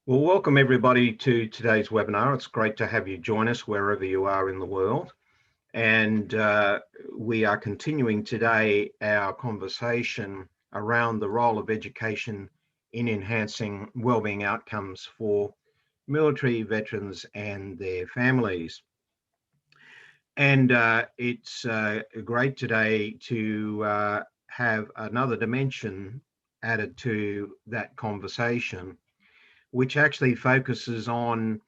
Well, welcome everybody to today's webinar. It's great to have you join us wherever you are in the world. And we are continuing today our conversation around the role of education in enhancing wellbeing outcomes for military veterans and their families. And it's great today to have another dimension added to that conversation, which actually focuses on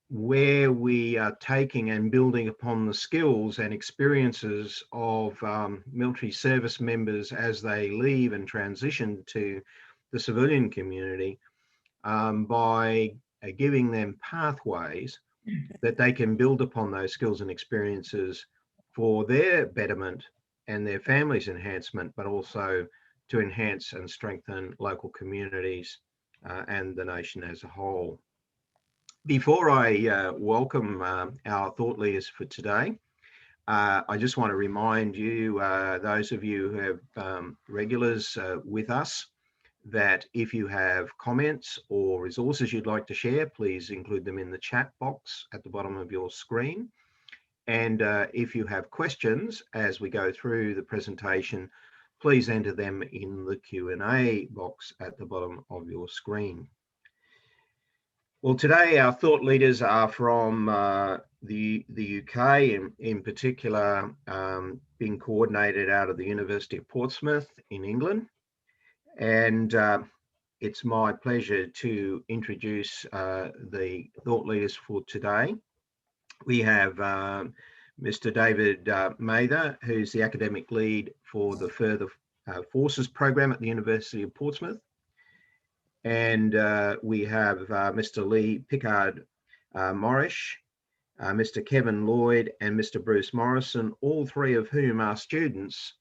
where we are taking and building upon the skills and experiences of military service members as they leave and transition to the civilian community, by giving them pathways that they can build upon those skills and experiences for their betterment and their families' enhancement, but also to enhance and strengthen local communities and the nation as a whole. Before I welcome our thought leaders for today, I just want to remind you, those of you who have regulars with us, that if you have comments or resources you'd like to share, please include them in the chat box at the bottom of your screen. And if you have questions as we go through the presentation, please enter them in the Q&A box at the bottom of your screen. Well, today our thought leaders are from the UK, in particular being coordinated out of the University of Portsmouth in England. And it's my pleasure to introduce the thought leaders for today. We have Mr. David Mather, who's the academic lead for the Further Forces program at the University of Portsmouth. And we have Mr. Leigh Pickard-Morrish, Mr. Kevin Lloyd, and Mr. Bruce Morrison, all three of whom are students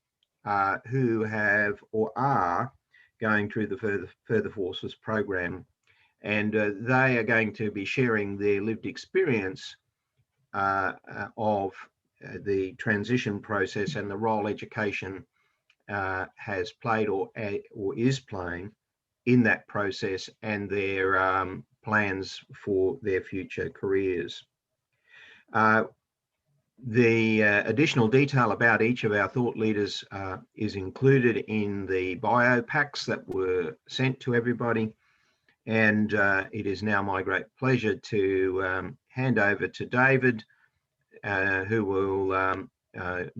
who have or are going through the Further Forces program. And they are going to be sharing their lived experience of the transition process and the role education has played or is playing in that process, and their plans for their future careers. The additional detail about each of our thought leaders is included in the bio packs that were sent to everybody. And it is now my great pleasure to hand over to David, who will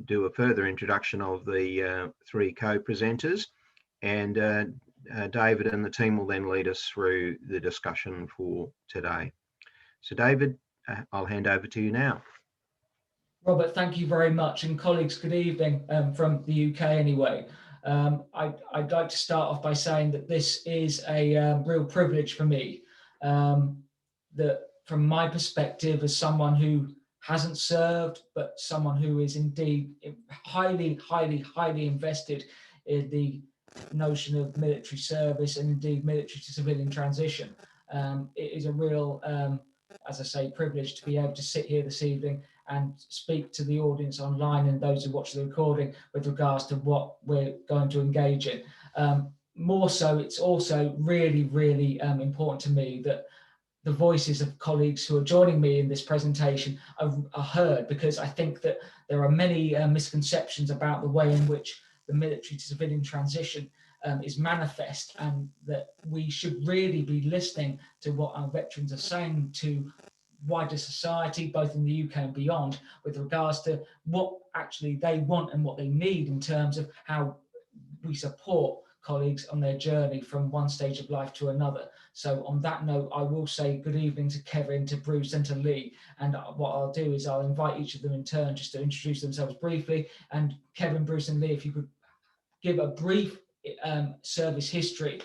do a further introduction of the three co-presenters. And David and the team will then lead us through the discussion for today. So David, I'll hand over to you now. Robert, thank you very much. And colleagues, good evening from the UK anyway. I'd like to start off by saying that this is a real privilege for me. That from my perspective, as someone who hasn't served, but someone who is indeed highly invested in the notion of military service and indeed military to civilian transition. It is a real, as I say, privilege to be able to sit here this evening and speak to the audience online and those who watch the recording with regards to what we're going to engage in. More so, it's also really important to me that the voices of colleagues who are joining me in this presentation are heard, because I think that there are many misconceptions about the way in which the military to civilian transition is manifest, and that we should really be listening to what our veterans are saying to wider society, both in the UK and beyond, with regards to what actually they want and what they need in terms of how we support colleagues on their journey from one stage of life to another. So on that note, I will say good evening to Kevin, to Bruce and to Leigh. And what I'll do is I'll invite each of them in turn just to introduce themselves briefly. And Kevin, Bruce and Leigh, if you could give a brief service history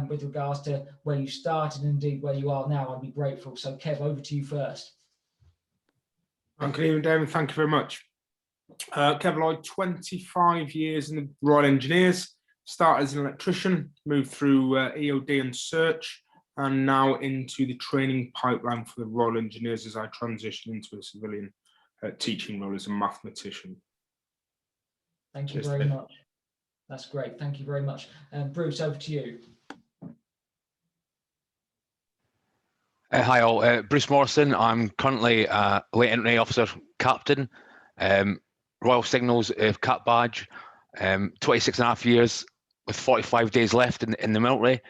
with regards to where you started and indeed where you are now, I'd be grateful. So Kev, over to you first. Good evening, David. Thank you very much. Kevin Lloyd, 25 years in the Royal Engineers, started as an electrician, moved through EOD and search, and now into the training pipeline for the Royal Engineers as I transition into a civilian teaching role as a mathematician. Thank you very much. That's great. Thank you very much. Bruce, over to you. Hi all, Bruce Morrison. I'm currently a late entry officer captain, Royal Signals Cap badge, 26 and a half years with 45 days left in the military.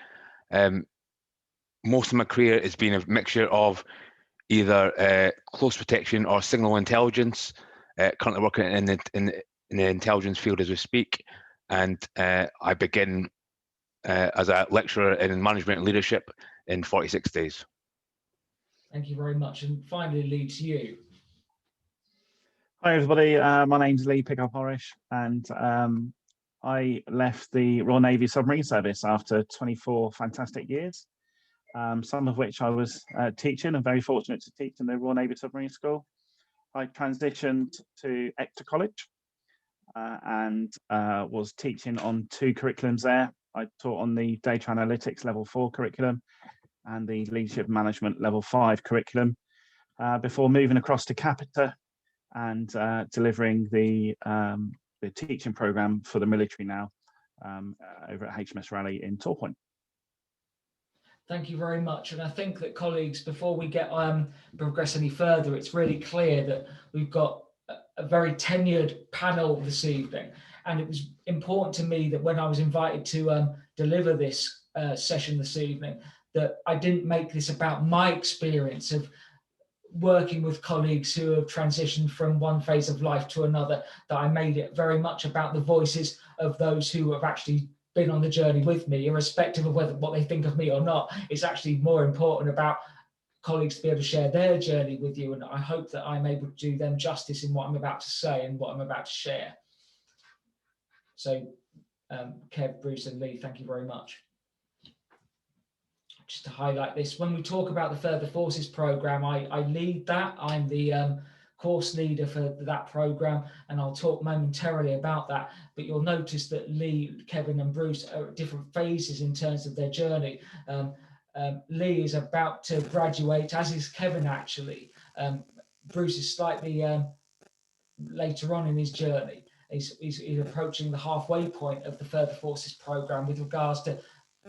Most of my career has been a mixture of either close protection or signal intelligence. Currently working in the intelligence field as we speak, and I begin as a lecturer in management and leadership in 46 days. Thank you very much. And finally, Leigh, to you. Hi everybody, my name's Leigh Pickard-Morrish, and I left the Royal Navy Submarine Service after 24 fantastic years, some of which I was teaching and very fortunate to teach in the Royal Navy Submarine School. I transitioned to Exeter College and was teaching on 2 curriculums there. I taught on the Data Analytics Level 4 curriculum and the Leadership Management Level 5 curriculum before moving across to Capita and delivering the teaching program for the military now over at HMS Raleigh in Torpoint. Thank you very much. And I think that, colleagues, before we get progress any further, it's really clear that we've got a very tenured panel this evening. And it was important to me that when I was invited to deliver this session this evening, that I didn't make this about my experience of working with colleagues who have transitioned from one phase of life to another, that I made it very much about the voices of those who have actually been on the journey with me, irrespective of what they think of me or not. It's actually more important about colleagues to be able to share their journey with you, and I hope that I'm able to do them justice in what I'm about to say and what I'm about to share. So Kev, Bruce and Leigh, thank you very much. Just to highlight this, when we talk about the Further Forces programme, I lead that. I'm the course leader for that programme, and I'll talk momentarily about that. But you'll notice that Leigh, Kevin and Bruce are at different phases in terms of their journey. Leigh is about to graduate, as is Kevin actually. Bruce is slightly later on in his journey. He's approaching the halfway point of the Further Forces programme with regards to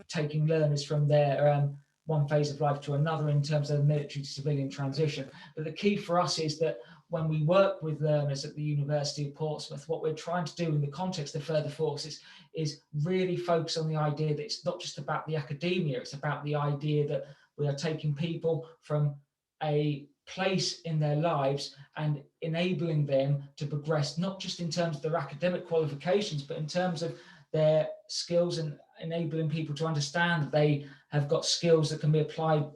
taking learners from their one phase of life to another in terms of the military to civilian transition. But the key for us is that when we work with learners at the University of Portsmouth, what we're trying to do in the context of Further Forces is really focus on the idea that it's not just about the academia, it's about the idea that we are taking people from a place in their lives and enabling them to progress, not just in terms of their academic qualifications, but in terms of their skills, and enabling people to understand that they have got skills that can be applied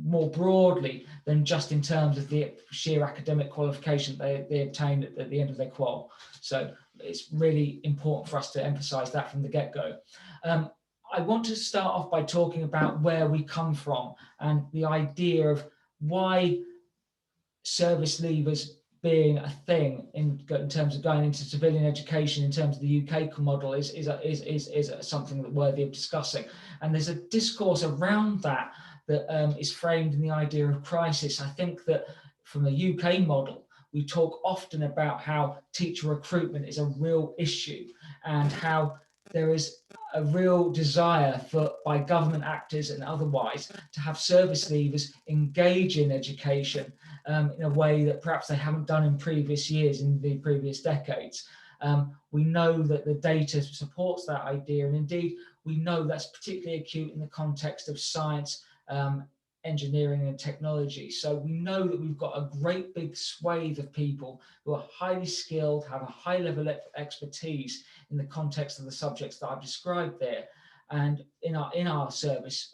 more broadly than just in terms of the sheer academic qualification they obtained at the end of their qual. So it's really important for us to emphasize that from the get-go. I want to start off by talking about where we come from and the idea of why service leavers being a thing in terms of going into civilian education in terms of the UK model is something that worthy of discussing. And there's a discourse around that is framed in the idea of crisis. I think that from the UK model, we talk often about how teacher recruitment is a real issue and how there is a real desire by government actors and otherwise to have service leavers engage in education in a way that perhaps they haven't done in previous years, in the previous decades. We know that the data supports that idea, and indeed we know that's particularly acute in the context of science, engineering and technology. So we know that we've got a great big swathe of people who are highly skilled, have a high level of expertise in the context of the subjects that I've described there, and in our service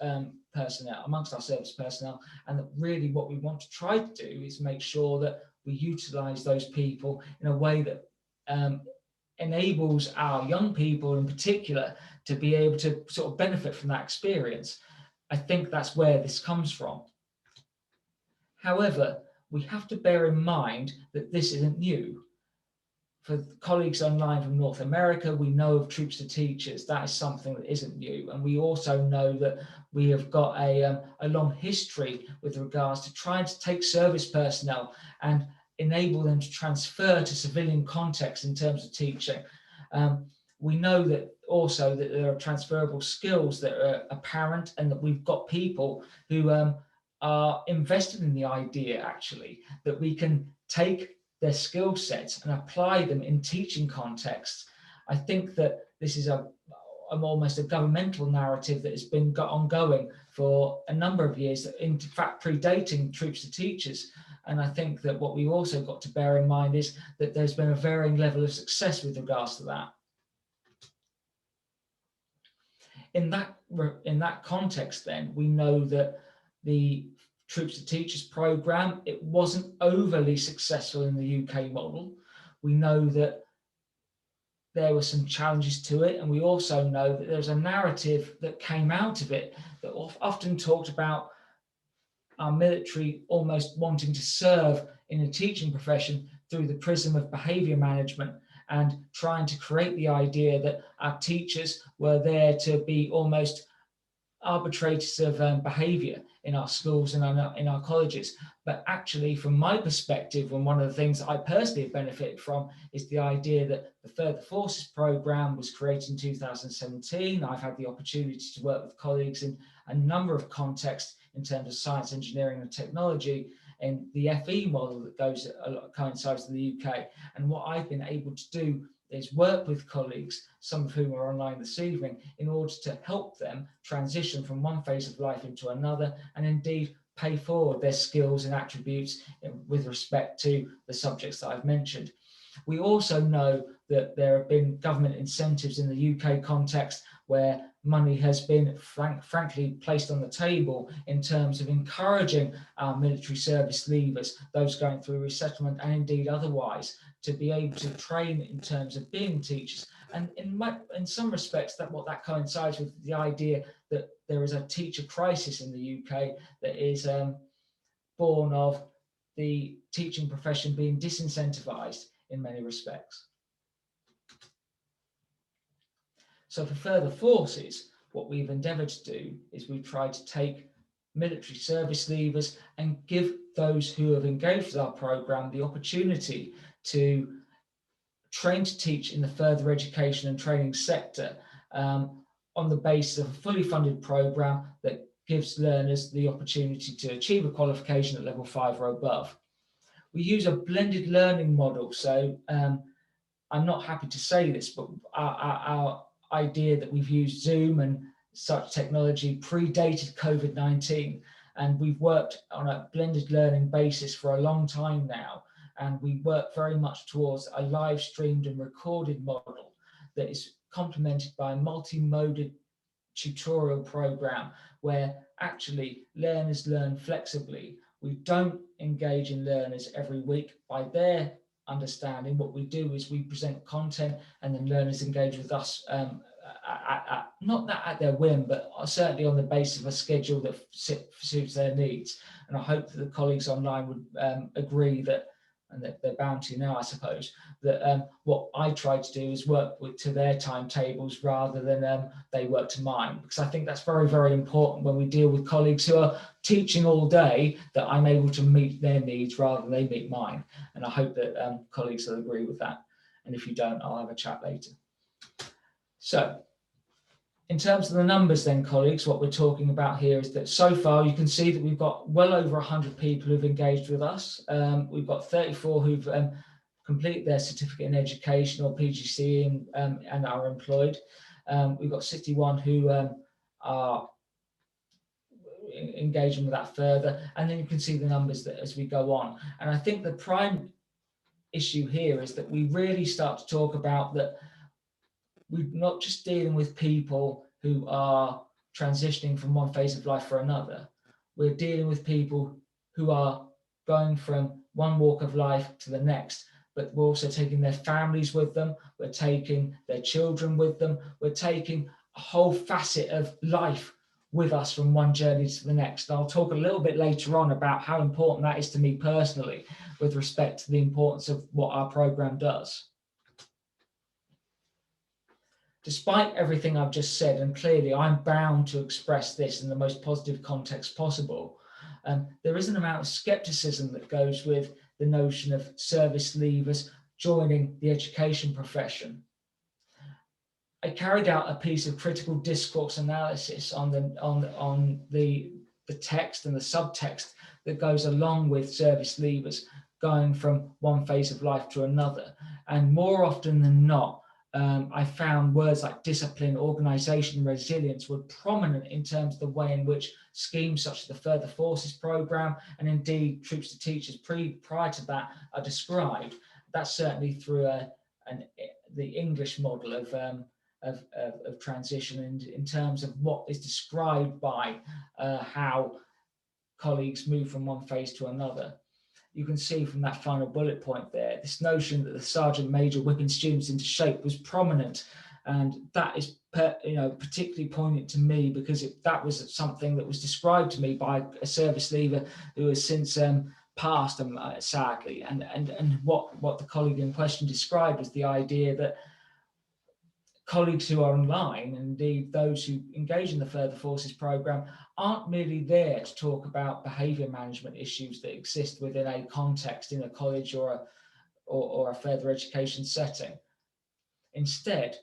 personnel, amongst our service personnel, and that really what we want to try to do is make sure that we utilize those people in a way that enables our young people in particular to be able to sort of benefit from that experience. I think that's where this comes from. However, we have to bear in mind that this isn't new. For colleagues online from North America, we know of Troops to Teachers. That is something that isn't new. And we also know that we have got a long history with regards to trying to take service personnel and enable them to transfer to civilian context in terms of teaching. We know that also that there are transferable skills that are apparent, and that we've got people who are invested in the idea, actually, that we can take their skill sets and apply them in teaching contexts. I think that this is almost a governmental narrative that has been ongoing for a number of years, in fact predating Troops to Teachers. And I think that what we've also got to bear in mind is that there's been a varying level of success with regards to that. In that context, then, we know that the Troops to Teachers programme, it wasn't overly successful in the UK model. We know that there were some challenges to it, and we also know that there's a narrative that came out of it that often talked about our military almost wanting to serve in a teaching profession through the prism of behaviour management, and trying to create the idea that our teachers were there to be almost arbitrators of behaviour in our schools and in our colleges. But actually, from my perspective, and one of the things that I personally have benefited from, is the idea that the Further Forces programme was created in 2017. I've had the opportunity to work with colleagues in a number of contexts in terms of science, engineering and technology, and the FE model that coincides with the UK. And what I've been able to do is work with colleagues, some of whom are online this evening, in order to help them transition from one phase of life into another, and indeed pay forward their skills and attributes with respect to the subjects that I've mentioned. We also know that there have been government incentives in the UK context where money has been frankly placed on the table in terms of encouraging our military service leavers, those going through resettlement and indeed otherwise, to be able to train in terms of being teachers. And in some respects, that coincides with the idea that there is a teacher crisis in the UK that is born of the teaching profession being disincentivised in many respects. So for Further Forces, what we've endeavoured to do is we've tried to take military service leavers and give those who have engaged with our programme the opportunity to train to teach in the further education and training sector on the basis of a fully funded programme that gives learners the opportunity to achieve a qualification at level 5 or above. We use a blended learning model, so I'm not happy to say this, but our idea that we've used Zoom and such technology predated COVID-19, and we've worked on a blended learning basis for a long time now, and we work very much towards a live streamed and recorded model that is complemented by a multi-moded tutorial program where actually learners learn flexibly. We don't engage in learners every week by their understanding. What we do is we present content and then learners engage with us not that at their whim, but certainly on the basis of a schedule that suits their needs. And I hope that the colleagues online would agree that, and that they're bound to now, I suppose, that what I try to do is work to their timetables rather than they work to mine, because I think that's very, very important when we deal with colleagues who are teaching all day, that I'm able to meet their needs rather than they meet mine. And I hope that colleagues will agree with that. And if you don't, I'll have a chat later. So in terms of the numbers then, colleagues, what we're talking about here is that so far you can see that we've got well over 100 people who've engaged with us. We've got 34 who've completed their certificate in education or PGCE and are employed. We've got 61 who are engaging with that further. And then you can see the numbers that as we go on. And I think the prime issue here is that we really start to talk about that we're not just dealing with people who are transitioning from one phase of life for another. We're dealing with people who are going from one walk of life to the next, but we're also taking their families with them. We're taking their children with them. We're taking a whole facet of life with us from one journey to the next. And I'll talk a little bit later on about how important that is to me personally with respect to the importance of what our programme does. Despite everything I've just said, and clearly I'm bound to express this in the most positive context possible, there is an amount of scepticism that goes with the notion of service leavers joining the education profession. I carried out a piece of critical discourse analysis on the the text and the subtext that goes along with service leavers going from one phase of life to another. And more often than not, I found words like discipline, organisation, and resilience were prominent in terms of the way in which schemes such as the Further Forces programme and indeed Troops to Teachers prior to that are described. That's certainly through the English model of transition, and in terms of what is described by how colleagues move from one phase to another. You can see from that final bullet point there, this notion that the sergeant major whipping students into shape was prominent, and that is particularly poignant to me because that was something that was described to me by a service leaver who has since passed, sadly, and what the colleague in question described as the idea that colleagues who are online, and indeed those who engage in the Further Forces programme, aren't merely there to talk about behaviour management issues that exist within a context in a college or a further education setting. Instead,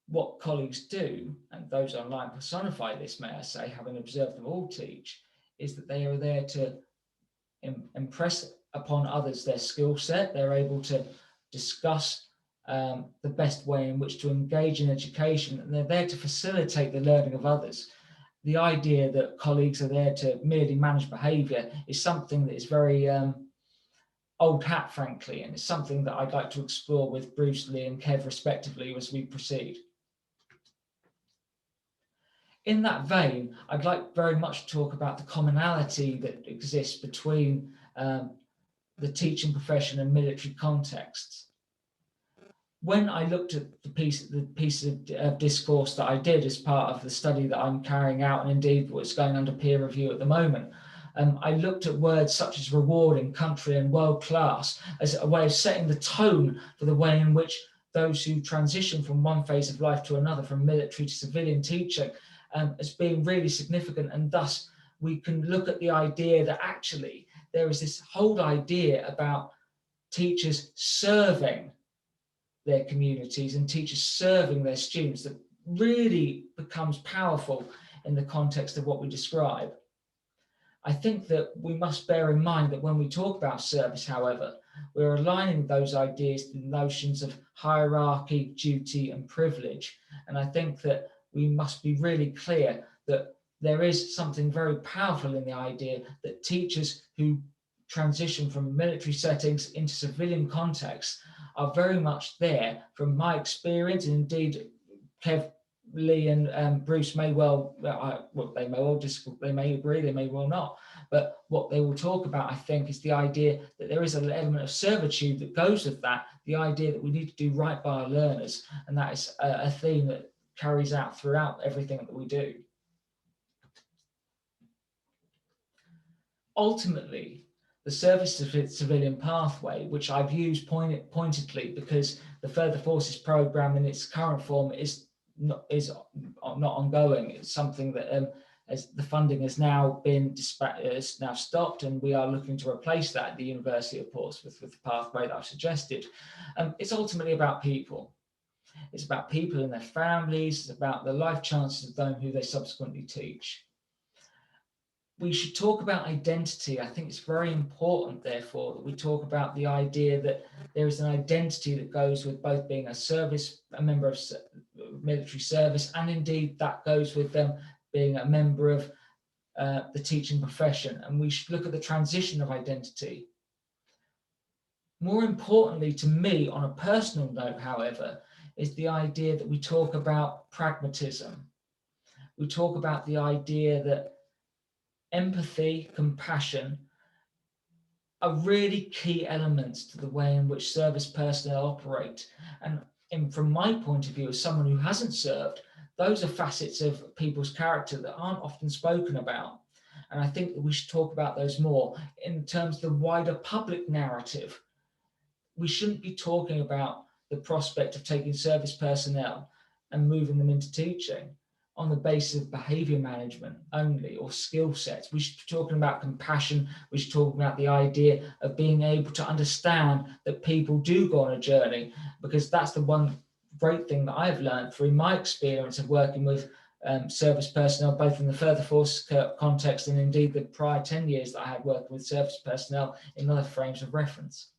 what colleagues do, and those online personify this, may I say, having observed them all teach, is that they are there to impress upon others their skill set. They're able to discuss the best way in which to engage in education, and they're there to facilitate the learning of others. The idea that colleagues are there to merely manage behaviour is something that is very old hat, frankly, and it's something that I'd like to explore with Bruce, Leigh and Kev respectively as we proceed. In that vein, I'd like very much to talk about the commonality that exists between the teaching profession and military contexts. When I looked at the piece of discourse that I did as part of the study that I'm carrying out, and indeed what's going under peer review at the moment, I looked at words such as rewarding, country, and world class as a way of setting the tone for the way in which those who transition from one phase of life to another, from military to civilian teaching, as being really significant. And thus we can look at the idea that actually there is this whole idea about teachers serving their communities and teachers serving their students that really becomes powerful in the context of what we describe. I think that we must bear in mind that when we talk about service, however, we're aligning those ideas to the notions of hierarchy, duty, and privilege. And I think that we must be really clear that there is something very powerful in the idea that teachers who transition from military settings into civilian contexts are very much there, from my experience, and indeed Kev, Leigh and Bruce may well, they may well they may agree, they may well not, but what they will talk about, I think, is the idea that there is an element of servitude that goes with that, the idea that we need to do right by our learners, and that is a theme that carries out throughout everything that we do. Ultimately, the service to civilian pathway, which I've used pointedly because the Further Forces programme in its current form is not ongoing. It's something that as the funding has now been stopped, and we are looking to replace that at the University of Portsmouth with the pathway that I've suggested. It's ultimately about people. It's about people and their families. It's about the life chances of them who they subsequently teach. We should talk about identity. I think it's very important, therefore, that we talk about the idea that there is an identity that goes with both being a member of military service, and indeed that goes with them being a member of the teaching profession. And we should look at the transition of identity. More importantly to me, on a personal note, however, is the idea that we talk about pragmatism. We talk about the idea that empathy, compassion are really key elements to the way in which service personnel operate. And from my point of view, as someone who hasn't served, those are facets of people's character that aren't often spoken about. And I think that we should talk about those more in terms of the wider public narrative. We shouldn't be talking about the prospect of taking service personnel and moving them into teaching on the basis of behaviour management only, or skill sets. We should be talking about compassion. We should talk about the idea of being able to understand that people do go on a journey, because that's the one great thing that I've learned through my experience of working with service personnel, both in the further force context and indeed the prior 10 years that I had working with service personnel in other frames of reference.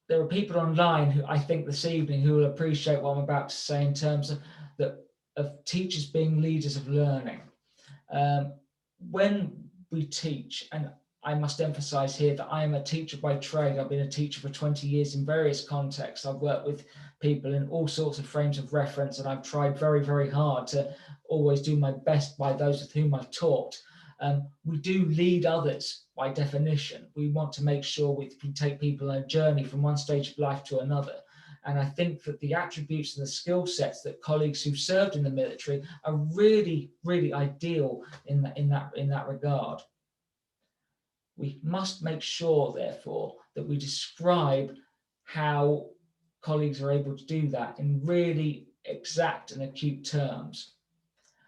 There are people online who I think this evening who will appreciate what I'm about to say in terms of teachers being leaders of learning. When we teach, and I must emphasize here that I am a teacher by trade. I've been a teacher for 20 years in various contexts. I've worked with people in all sorts of frames of reference, and I've tried very, very hard to always do my best by those with whom I've taught. We do lead others by definition. We want to make sure we can take people on a journey from one stage of life to another. And I think that the attributes and the skill sets that colleagues who've served in the military are really, really ideal in that regard. We must make sure, therefore, that we describe how colleagues are able to do that in really exact and acute terms.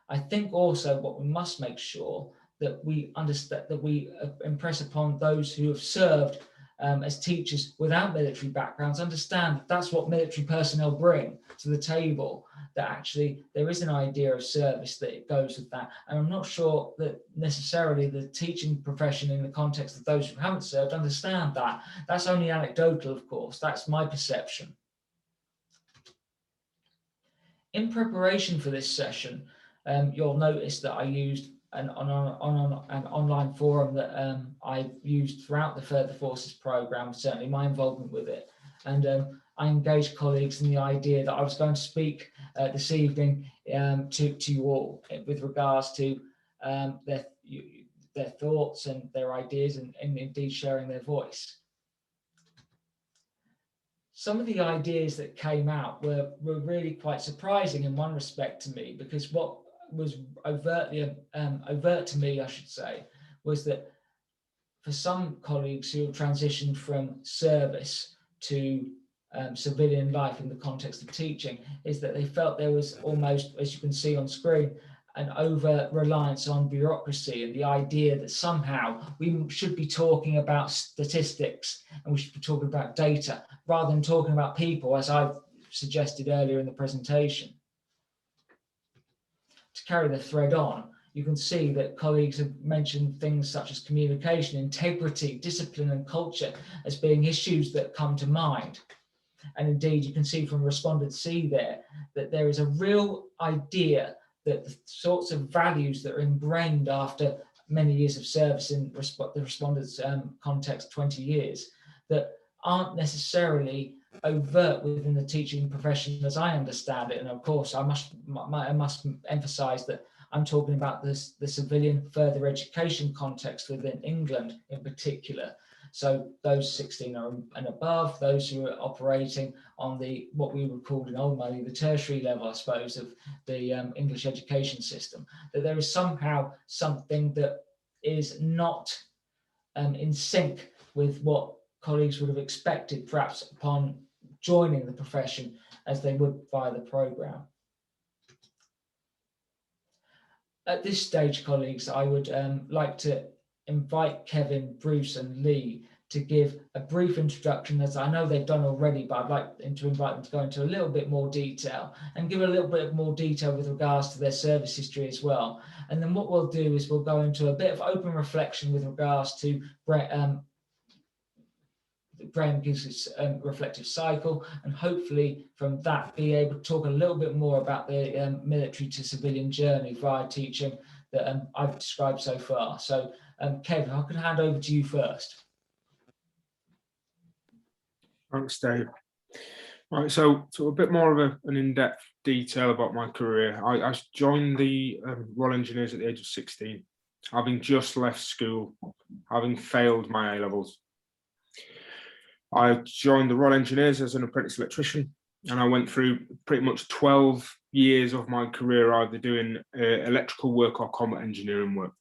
I think also what we must make sure that we understand, that we impress upon those who have served as teachers without military backgrounds, understand that that's what military personnel bring to the table, that actually there is an idea of service that it goes with that. And I'm not sure that necessarily the teaching profession in the context of those who haven't served understand that. That's only anecdotal, of course. That's my perception. In preparation for this session, you'll notice that I used an online forum that I used throughout the Further Forces programme, certainly my involvement with it. And I engaged colleagues in the idea that I was going to speak this evening to you all with regards to their thoughts and their ideas and indeed sharing their voice. Some of the ideas that came out were really quite surprising in one respect to me, because what was overt to me, I should say, was that for some colleagues who have transitioned from service to civilian life in the context of teaching, is that they felt there was almost, as you can see on screen, an over reliance on bureaucracy, and the idea that somehow we should be talking about statistics and we should be talking about data rather than talking about people, as I've suggested earlier in the presentation. To carry the thread on, you can see that colleagues have mentioned things such as communication, integrity, discipline and culture as being issues that come to mind. And indeed, you can see from respondent C there that there is a real idea that the sorts of values that are ingrained after many years of service in the respondent's context, 20 years, that aren't necessarily overt within the teaching profession as I understand it. And of course, I must emphasize that I'm talking about the civilian further education context within England in particular. So those 16 and above, those who are operating on the what we would call in old money the tertiary level, I suppose, of the English education system, that there is somehow something that is not in sync with what colleagues would have expected, perhaps upon joining the profession as they would via the programme. At this stage, colleagues, I would like to invite Kevin, Bruce and Leigh to give a brief introduction, as I know they've done already, but I'd like to invite them to go into a little bit more detail and give a little bit more detail with regards to their service history as well. And then what we'll do is we'll go into a bit of open reflection with regards to Graham gives its reflective cycle, and hopefully from that be able to talk a little bit more about the military to civilian journey via teaching that I've described so far. So Kevin, I could hand over to you first. Thanks, Dave. Right, so a bit more of an in-depth detail about my career. I joined the Royal Engineers at the age of 16, having just left school, having failed my A-levels. I joined the Royal Engineers as an apprentice electrician, and I went through pretty much 12 years of my career either doing electrical work or combat engineering work.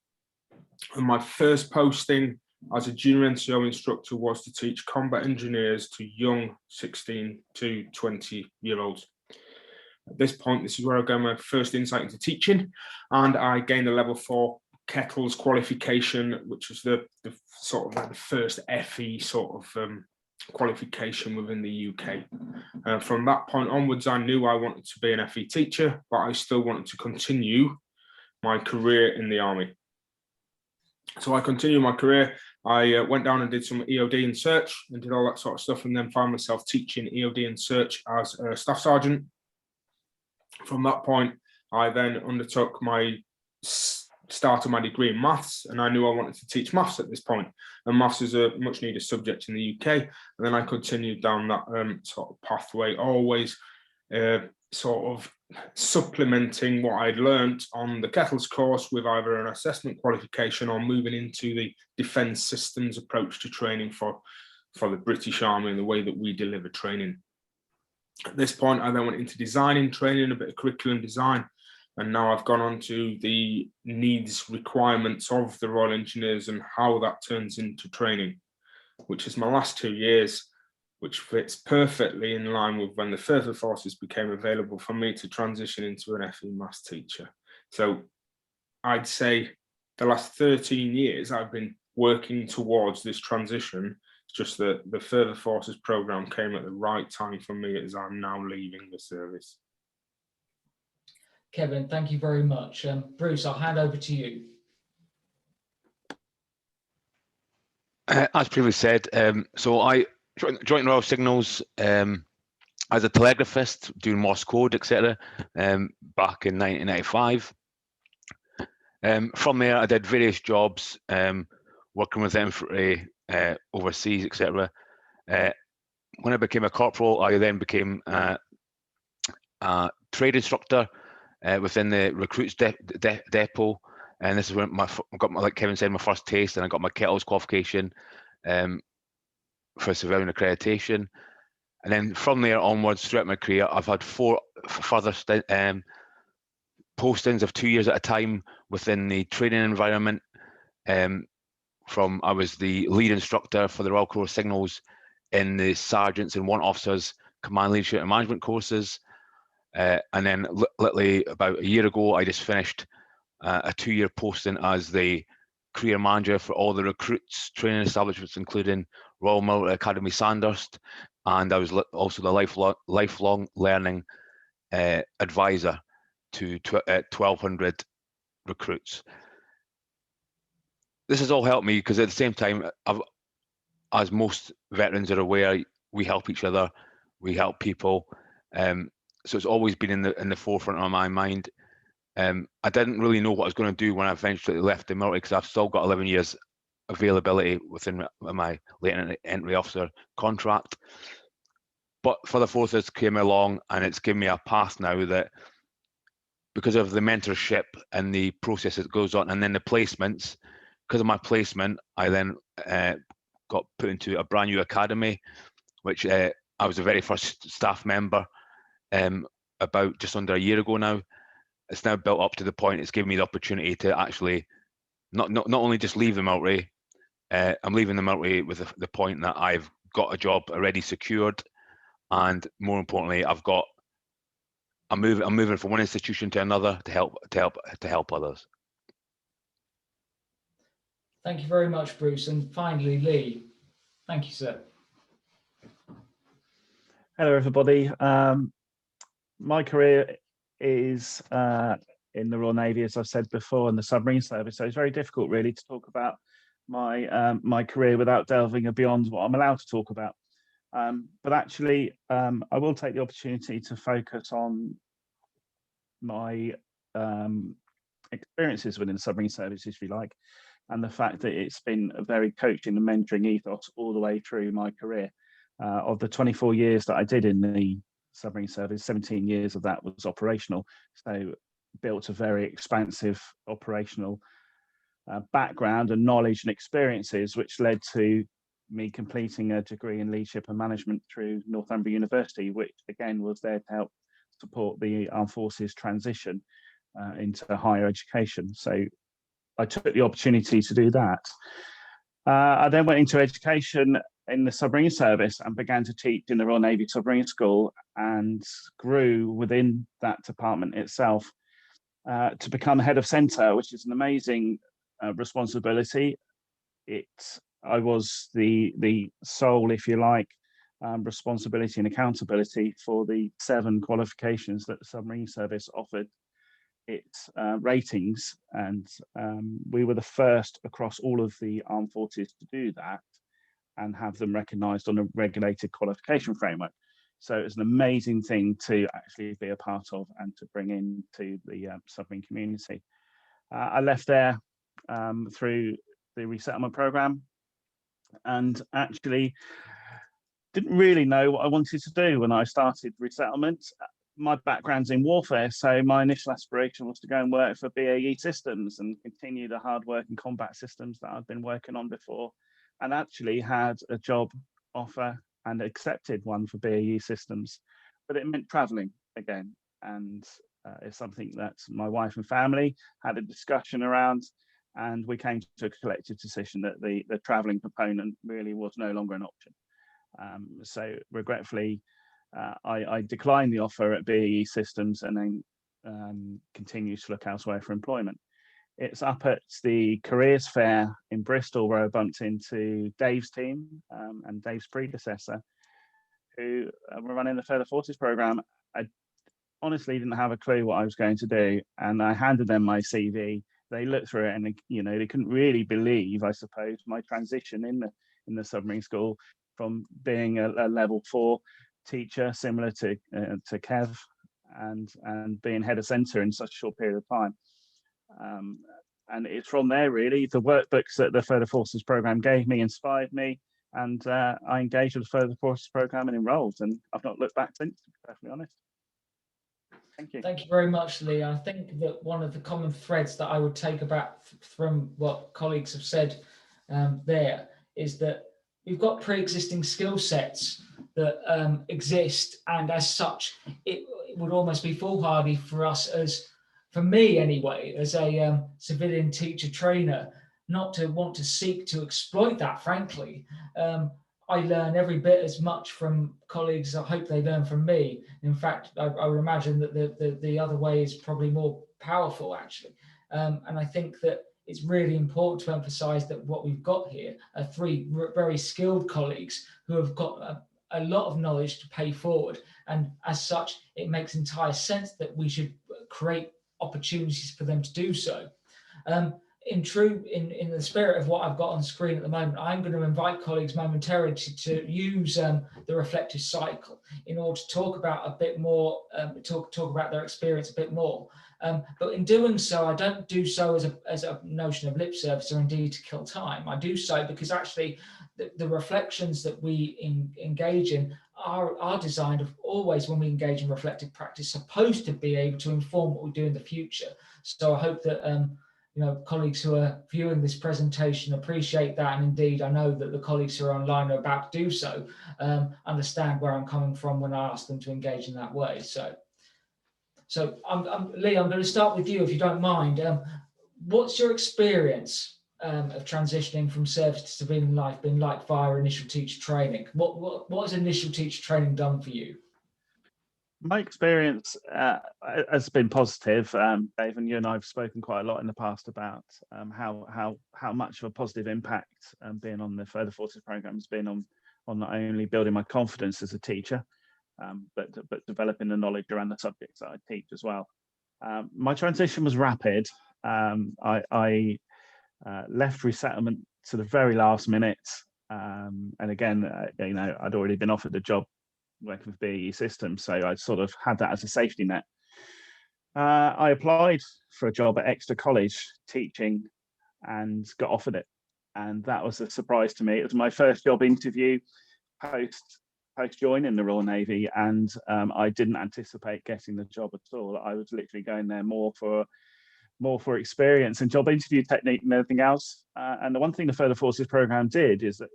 And my first posting as a junior NCO instructor was to teach combat engineers to young 16 to 20-year-olds. At this point, this is where I got my first insight into teaching, and I gained a level 4 Kettles qualification, which was the sort of the first FE sort of qualification within the UK. From that point onwards, I knew I wanted to be an FE teacher, but I still wanted to continue my career in the army. So I continued my career. I went down and did some EOD and search and did all that sort of stuff, and then found myself teaching EOD and search as a staff sergeant. From that point, I then undertook my start of my degree in maths, and I knew I wanted to teach maths at this point, and maths is a much needed subject in the UK. And then I continued down that sort of pathway, always sort of supplementing what I'd learnt on the Kettles course with either an assessment qualification or moving into the defence systems approach to training for the British Army and the way that we deliver training. At this point, I then went into designing training, a bit of curriculum design, and now I've gone on to the needs requirements of the Royal Engineers and how that turns into training, which is my last 2 years, which fits perfectly in line with when the further forces became available for me to transition into an FE maths teacher. So I'd say the last 13 years I've been working towards this transition. It's just that the further forces program came at the right time for me as I'm now leaving the service. Kevin, thank you very much. Bruce, I'll hand over to you. As previously said, so I joined Royal Signals as a telegraphist, doing Morse code, etc. Back in 1995. From there, I did various jobs, working with them for overseas, etc. When I became a corporal, I then became a trade instructor within the recruits depot, and this is when I got my, like Kevin said, my first taste, and I got my Kettles qualification for civilian accreditation. And then from there onwards, throughout my career, I've had 4 further postings of 2 years at a time within the training environment. I was the lead instructor for the Royal Corps Signals in the sergeants and warrant officers command leadership and management courses. And then literally about a year ago, I just finished a 2-year posting as the career manager for all the recruits training establishments, including Royal Military Academy Sandhurst, and I was also the lifelong learning advisor to 1,200 recruits. This has all helped me because at the same time, as most veterans are aware, we help each other, we help people. So it's always been in the forefront of my mind. I didn't really know what I was going to do when I eventually left the military, because I've still got 11 years availability within my latent entry officer contract. But for the forces came along, and it's given me a path now that, because of the mentorship and the process that goes on, and then the placements, because of my placement, I then got put into a brand new academy, which I was the very first staff member about just under a year ago now. It's now built up to the point it's given me the opportunity to actually not only just leave the military. I'm leaving the military with the point that I've got a job already secured, and more importantly, I'm moving from one institution to another to help others. Thank you very much, Bruce. And finally, Leigh. Thank you, sir. Hello, everybody. My career is in the Royal Navy, as I've said before, in the submarine service. So it's very difficult, really, to talk about my career without delving beyond what I'm allowed to talk about. But actually, I will take the opportunity to focus on my experiences within the submarine service, if you like, and the fact that it's been a very coaching and mentoring ethos all the way through my career. Of the 24 years that I did in the submarine service, 17 years of that was operational. So built a very expansive operational background and knowledge and experiences, which led to me completing a degree in leadership and management through Northumbria University, which again was there to help support the armed forces transition into higher education. So I took the opportunity to do that. I then went into education in the submarine service and began to teach in the Royal Navy Submarine School, and grew within that department itself to become head of centre, which is an amazing responsibility. It I was the sole, if you like, responsibility and accountability for the 7 qualifications that the submarine service offered its ratings, and we were the first across all of the armed forces to do that and have them recognised on a regulated qualification framework. So it's an amazing thing to actually be a part of and to bring into the submarine community. I left there through the resettlement programme, and actually didn't really know what I wanted to do when I started resettlement. My background's in warfare, so my initial aspiration was to go and work for BAE Systems and continue the hard work and combat systems that I'd been working on before, and actually had a job offer and accepted one for BAE Systems, but it meant travelling again, and it's something that my wife and family had a discussion around, and we came to a collective decision that the travelling component really was no longer an option. So regretfully, I declined the offer at BAE Systems and then continued to look elsewhere for employment. It's up at the careers fair in Bristol where I bumped into Dave's team and Dave's predecessor, who were running the Further Forces programme. I honestly didn't have a clue what I was going to do, and I handed them my CV. They looked through it, and they couldn't really believe, I suppose, my transition in the submarine school from being a level 4 teacher, similar to Kev, and being head of centre in such a short period of time. And it's from there, really, the workbooks that the Further Forces programme gave me inspired me, and I engaged with the Further Forces programme and enrolled, and I've not looked back since, to be perfectly honest. Thank you. Thank you very much, Leigh. I think that one of the common threads that I would take about from what colleagues have said there is that we've got pre-existing skill sets that exist, and as such, it would almost be foolhardy for us, for me anyway, as a civilian teacher trainer, not to want to seek to exploit that, frankly. I learn every bit as much from colleagues. I hope they learn from me. In fact, I would imagine that the other way is probably more powerful, actually. And I think that it's really important to emphasize that what we've got here are 3 very skilled colleagues who have got a lot of knowledge to pay forward. And as such, it makes entire sense that we should create opportunities for them to do so. In the spirit of what I've got on screen at the moment, I'm going to invite colleagues momentarily to use the reflective cycle in order to talk about a bit more, talk about their experience a bit more. But in doing so, I don't do so as a notion of lip service or indeed to kill time. I do so because actually the reflections that we engage in are designed of always, when we engage in reflective practice, supposed to be able to inform what we do in the future. So I hope that colleagues who are viewing this presentation appreciate that, and indeed I know that the colleagues who are online are about to do so, understand where I'm coming from when I ask them to engage in that way. So Leigh, I'm going to start with you, if you don't mind. What's your experience of transitioning from service to civilian life been like via initial teacher training? What has initial teacher training done for you? My experience has been positive. Dave, and you and I have spoken quite a lot in the past about how much of a positive impact being on the Further Forces programme has been on not only building my confidence as a teacher, but developing the knowledge around the subjects that I teach as well. My transition was rapid. I left resettlement to the very last minute, and again, I'd already been offered a job working with BAE Systems, so I sort of had that as a safety net. I applied for a job at Exeter College teaching and got offered it, and that was a surprise to me. It was my first job interview post joining the Royal Navy, and I didn't anticipate getting the job at all. I was literally going there more for experience and job interview technique than anything else. And the one thing the Further Forces programme did is that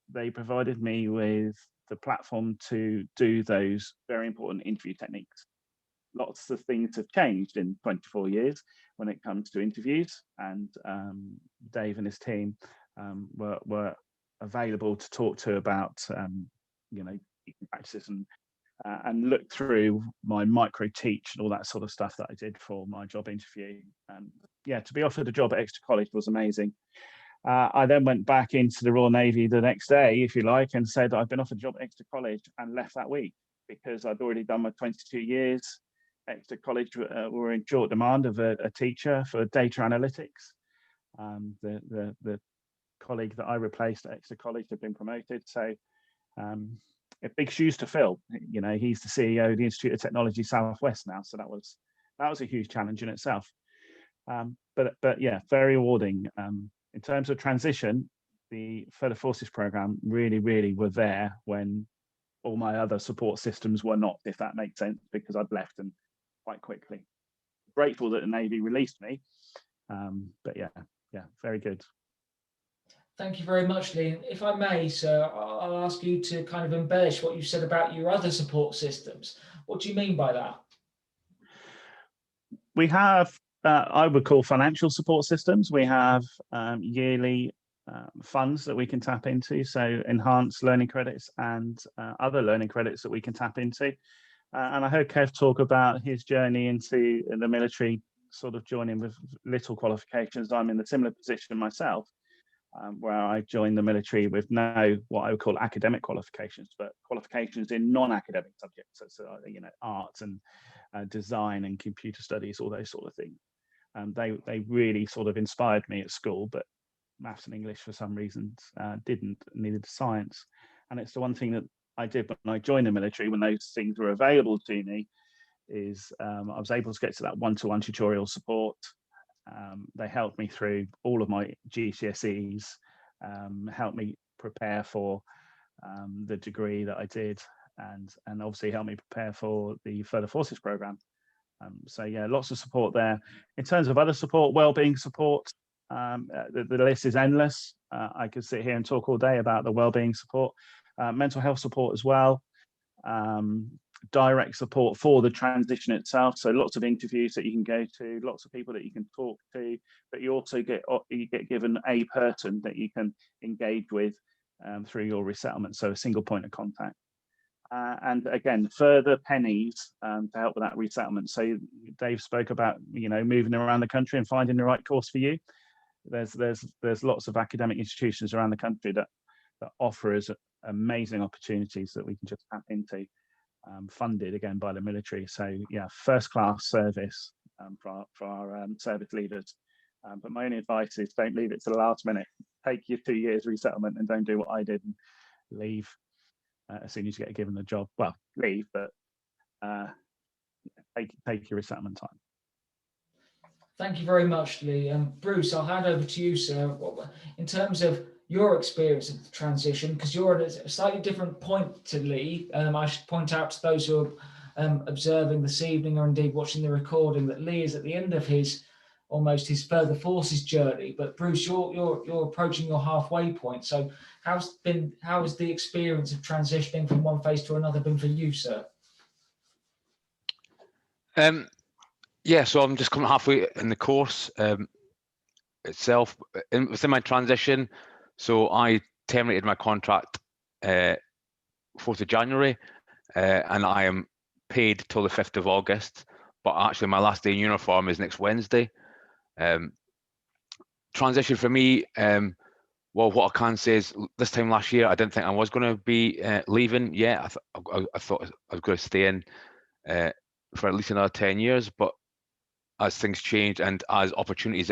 they provided me with the platform to do those very important interview techniques. Lots of things have changed in 24 years when it comes to interviews, and Dave and his team were available to talk to about practices and look through my micro teach and all that sort of stuff that I did for my job interview. And yeah, to be offered a job at Exeter College was amazing. I then went back into the Royal Navy the next day, if you like, and said I've been offered a job at Exeter College, and left that week because I'd already done my 22 years. Exeter College were in short demand of a teacher for data analytics. The colleague that I replaced at Exeter College had been promoted, so big shoes to fill. You know, he's the CEO of the Institute of Technology Southwest now, so that was a huge challenge in itself. But yeah, very rewarding. In terms of transition, the Further Forces program really were there when all my other support systems were not, if that makes sense, because I'd left them quite quickly. Grateful that the Navy released me, but yeah, very good. Thank you very much, Leigh. If I may, sir, I'll ask you to kind of embellish what you said about your other support systems. What do you mean by that? We have, I would call financial support systems. We have yearly funds that we can tap into, so enhanced learning credits and other learning credits that we can tap into. And I heard Kev talk about his journey into the military, sort of joining with little qualifications. I'm in a similar position myself, where I joined the military with no what I would call academic qualifications, but qualifications in non-academic subjects, so you know, arts and design and computer studies, all those sort of things. They really sort of inspired me at school, but maths and English for some reasons needed science. And it's the one thing that I did when I joined the military, when those things were available to me, is I was able to get to that one-to-one tutorial support. They helped me through all of my GCSEs, helped me prepare for the degree that I did, and obviously helped me prepare for the Further Forces program. So yeah, lots of support there. In terms of other support, wellbeing support, the list is endless. I could sit here and talk all day about the wellbeing support, mental health support as well, direct support for the transition itself. So lots of interviews that you can go to, lots of people that you can talk to, but you also get given a person that you can engage with through your resettlement. So a single point of contact. And again, further pennies to help with that resettlement. So Dave spoke about, you know, moving around the country and finding the right course for you. There's lots of academic institutions around the country that offer us amazing opportunities that we can just tap into, funded again by the military. So yeah, first class service for our service leaders. But my only advice is don't leave it to the last minute. Take your 2 years resettlement and don't do what I did and leave as soon as you get given the job. Well, leave, but take your resettlement time. Thank you very much, Leigh. Bruce, I'll hand over to you, sir. In terms of your experience of the transition, because you're at a slightly different point to Leigh, I should point out to those who are observing this evening or indeed watching the recording that Leigh is at the end of his Further Forces journey. But Bruce, you're approaching your halfway point. So how has the experience of transitioning from one phase to another been for you, sir? Yeah, so I'm just coming halfway in the course itself. Within my transition, so I terminated my contract 4th of January, and I am paid till the 5th of August. But actually, my last day in uniform is next Wednesday. Transition for me, well, what I can say is this time last year, I didn't think I was going to be leaving yet. I thought I was going to stay in for at least another 10 years, but as things change and as opportunities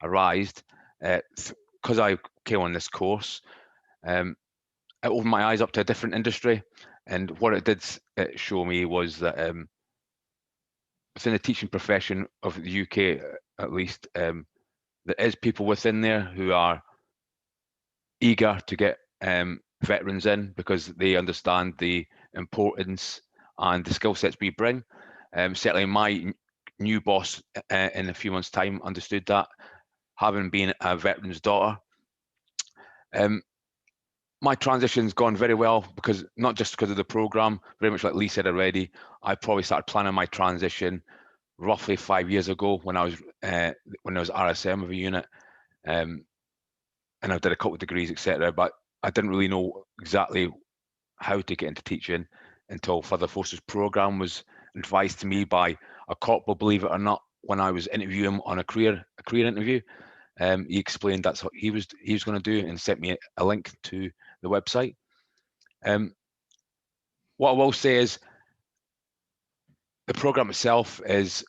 arise, because I came on this course, it opened my eyes up to a different industry. And what it did show me was that within the teaching profession of the UK, at least, there is people within there who are eager to get veterans in because they understand the importance and the skill sets we bring. Certainly my new boss in a few months' time understood that, having been a veteran's daughter. My transition's gone very well, because not just because of the program, very much like Leigh said already, I probably started planning my transition roughly 5 years ago when I was RSM of a unit, and I did a couple of degrees, etc. But I didn't really know exactly how to get into teaching until Further Forces program was advised to me by a corporal, believe it or not, when I was interviewing him on a career interview. He explained that's what he was going to do and sent me a link to the website. What I will say is the program itself is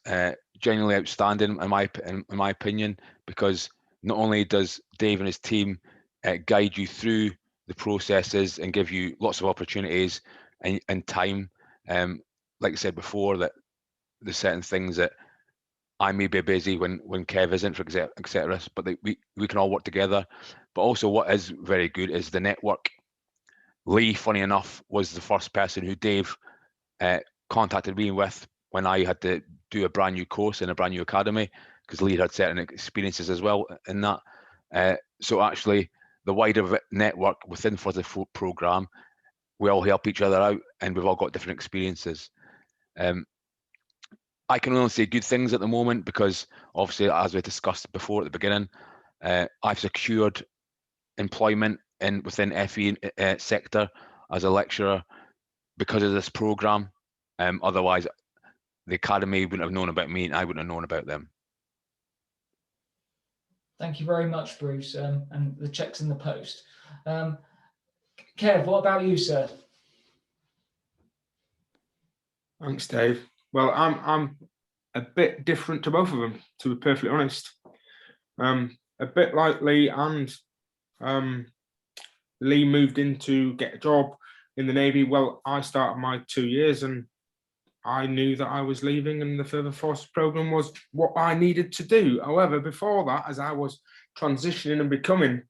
genuinely outstanding in my opinion, because not only does Dave and his team guide you through the processes and give you lots of opportunities and time. Like I said before, that there's certain things that I may be busy when Kev isn't, for example, etc. But we can all work together. But also, what is very good is the network. Leigh, funny enough, was the first person who Dave contacted me with when I had to do a brand new course in a brand new academy, because Leigh had certain experiences as well in that. So actually, the wider network within for the program, we all help each other out, and we've all got different experiences. I can only say good things at the moment, because obviously, as we discussed before at the beginning, I've secured employment within FE sector as a lecturer because of this program. Otherwise, the academy wouldn't have known about me, and I wouldn't have known about them. Thank you very much, Bruce, and the check's in the post. Kev, what about you, sir? Thanks, Dave. Well, I'm a bit different to both of them, to be perfectly honest. A bit like Leigh, and Leigh moved in to get a job in the Navy. Well, I started my 2 years, and I knew that I was leaving, and the Further Forces program was what I needed to do. However, before that, as I was transitioning and becoming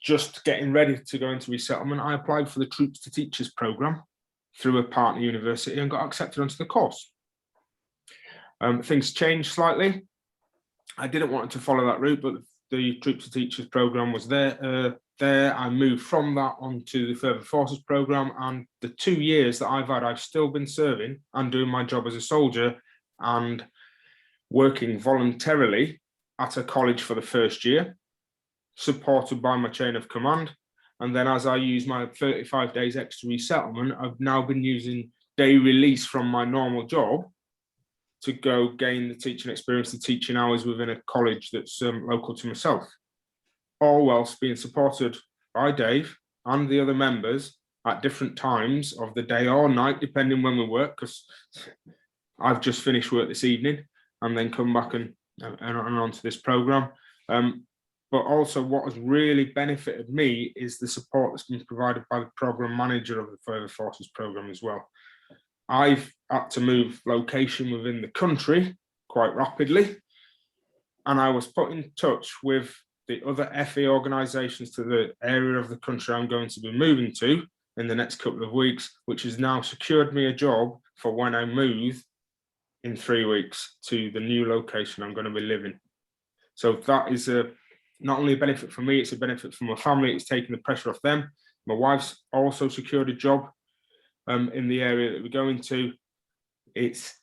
just getting ready to go into resettlement, I applied for the Troops to Teachers program through a partner university and got accepted onto the course. Things changed slightly. I didn't want to follow that route, but the Troops to Teachers program was there. I moved from that onto the Further Forces program, and the 2 years that I've had, I've still been serving and doing my job as a soldier and working voluntarily at a college for the first year, supported by my chain of command. And then as I use my 35 days extra resettlement, I've now been using day release from my normal job to go gain the teaching experience, the teaching hours within a college that's local to myself, all whilst being supported by Dave and the other members at different times of the day or night, depending when we work, because I've just finished work this evening and then come back and onto this program. But also what has really benefited me is the support that's been provided by the program manager of the Further Forces program as well. I've had to move location within the country quite rapidly, and I was put in touch with the other FE organisations to the area of the country I'm going to be moving to in the next couple of weeks, which has now secured me a job for when I move in 3 weeks to the new location I'm going to be living. So that is not only a benefit for me, it's a benefit for my family. It's taking the pressure off them. My wife's also secured a job in the area that we're going to. It's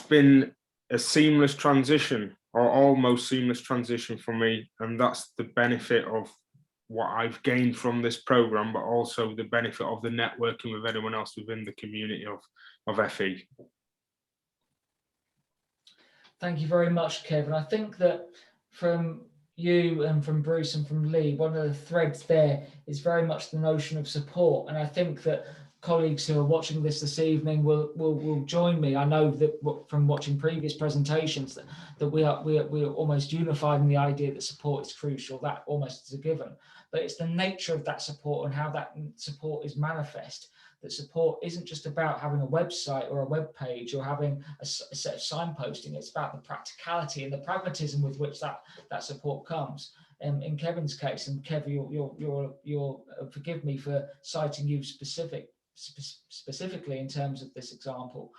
been a seamless transition, or almost seamless transition for me, and that's the benefit of what I've gained from this program, but also the benefit of the networking with anyone else within the community of FE. Thank you very much, Kevin. I think that from you and from Bruce and from Leigh, one of the threads there is very much the notion of support. And I think that colleagues who are watching this evening will join me. I know that from watching previous presentations that we are almost unified in the idea that support is crucial. That almost is a given. But it's the nature of that support and how that support is manifest. That support isn't just about having a website or a web page or having a set of signposting. It's about the practicality and the pragmatism with which that support comes. In Kevin's case, and Kev, you'll forgive me for citing you specifically in terms of this example.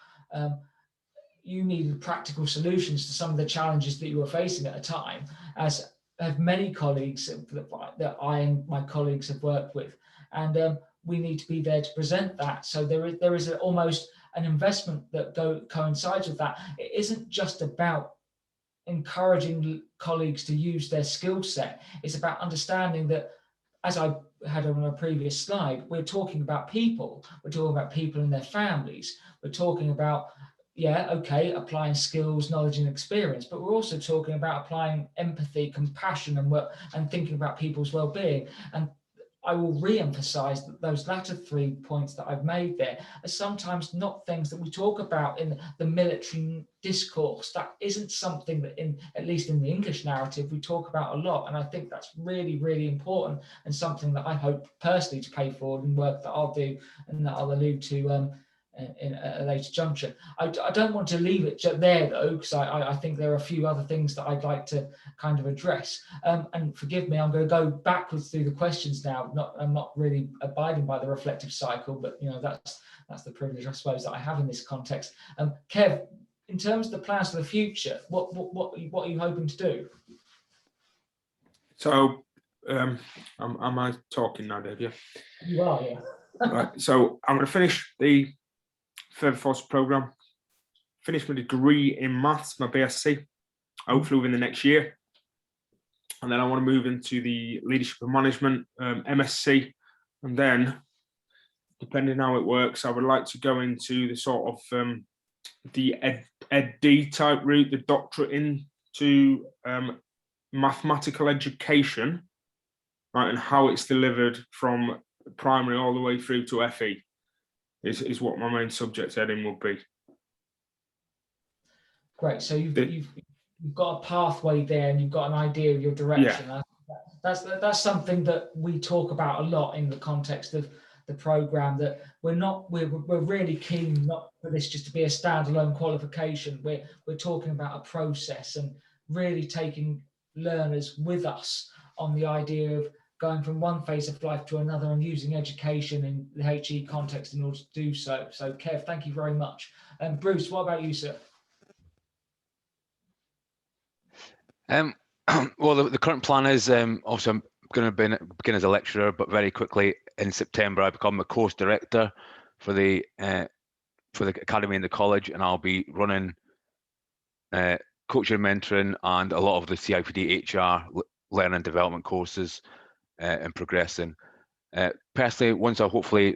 You needed practical solutions to some of the challenges that you were facing at a time, as have many colleagues that I and my colleagues have worked with. And we need to be there to present that. So there is almost an investment that coincides with that. It isn't just about encouraging colleagues to use their skill set. It's about understanding that, as I had on a previous slide, we're talking about people. We're talking about people and their families. We're talking about yeah, okay, applying skills, knowledge, and experience, but we're also talking about applying empathy, compassion, and thinking about people's well-being. And I will re-emphasize that those latter 3 points that I've made there are sometimes not things that we talk about in the military discourse. That isn't something that, at least in the English narrative, we talk about a lot. And I think that's really, really important, and something that I hope personally to pay forward in work that I'll do and that I'll allude to in a later junction. I don't want to leave it there though, because I think there are a few other things that I'd like to kind of address. And forgive me, I'm going to go backwards through the questions now. I'm not really abiding by the reflective cycle, but that's the privilege, I suppose, that I have in this context. Kev, in terms of the plans for the future, what are you hoping to do? So, am I talking now, Dave? Yeah. You are, yeah. Right. So I'm going to finish the Further Forces programme, finish my degree in maths, my BSc, hopefully within the next year. And then I want to move into the leadership and management MSc. And then, depending how it works, I would like to go into the sort of the Ed.D type route, the doctorate into mathematical education, right, and how it's delivered from primary all the way through to FE is what my main subject heading will be. Great. So you've got a pathway there, and you've got an idea of your direction. Yeah. That's something that we talk about a lot in the context of the program, that we're really keen not for this just to be a standalone qualification. We're talking about a process and really taking learners with us on the idea of going from one phase of life to another and using education in the HE context in order to do so. So Kev, thank you very much. And Bruce, what about you, sir? Well, the current plan is also I'm going to begin as a lecturer, but very quickly in September I become a course director for the academy and the college, and I'll be running coaching, mentoring, and a lot of the CIPD HR learning and development courses and progressing. Personally, once I hopefully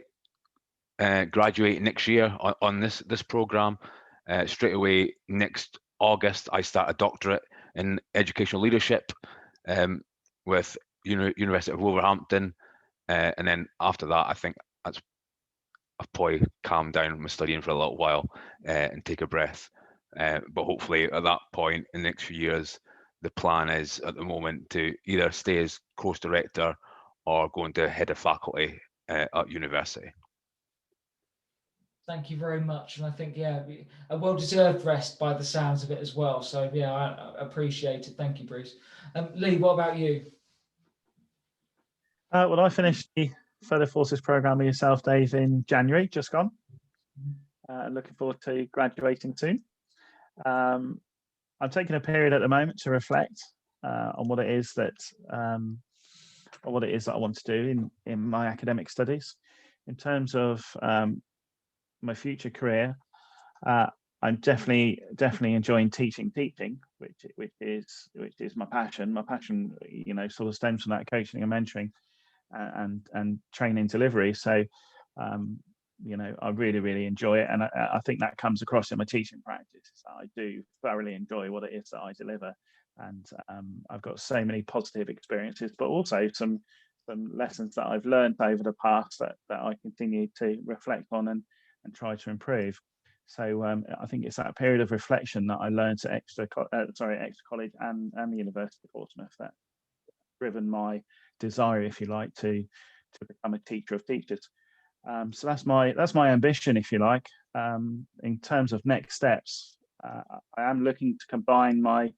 graduate next year on this program, straight away next August I start a doctorate in educational leadership with University of Wolverhampton, and then after that I think I've probably calmed down my studying for a little while and take a breath. But hopefully at that point in the next few years, the plan is at the moment to either stay as course director or go into head of faculty at university. Thank you very much. And I think, yeah, a well-deserved rest by the sounds of it as well. So yeah, I appreciate it. Thank you, Bruce. Leigh, what about you? Well, I finished the Further Forces programme with yourself, Dave, in January, just gone. Looking forward to graduating soon. I'm taking a period at the moment to reflect on what it is that I want to do in my academic studies. In terms of my future career, I'm definitely enjoying teaching, which is my passion. My passion, sort of stems from that coaching and mentoring and training delivery. So, I really enjoy it, and I think that comes across in my teaching practice. I do thoroughly enjoy what it is that I deliver, and I've got so many positive experiences, but also some lessons that I've learned over the past that I continue to reflect on and try to improve. So I think it's that period of reflection that I learned at Exeter College and the University of Portsmouth that driven my desire, if you like, to become a teacher of teachers. So that's my ambition, if you like. In terms of next steps, I am looking to combine my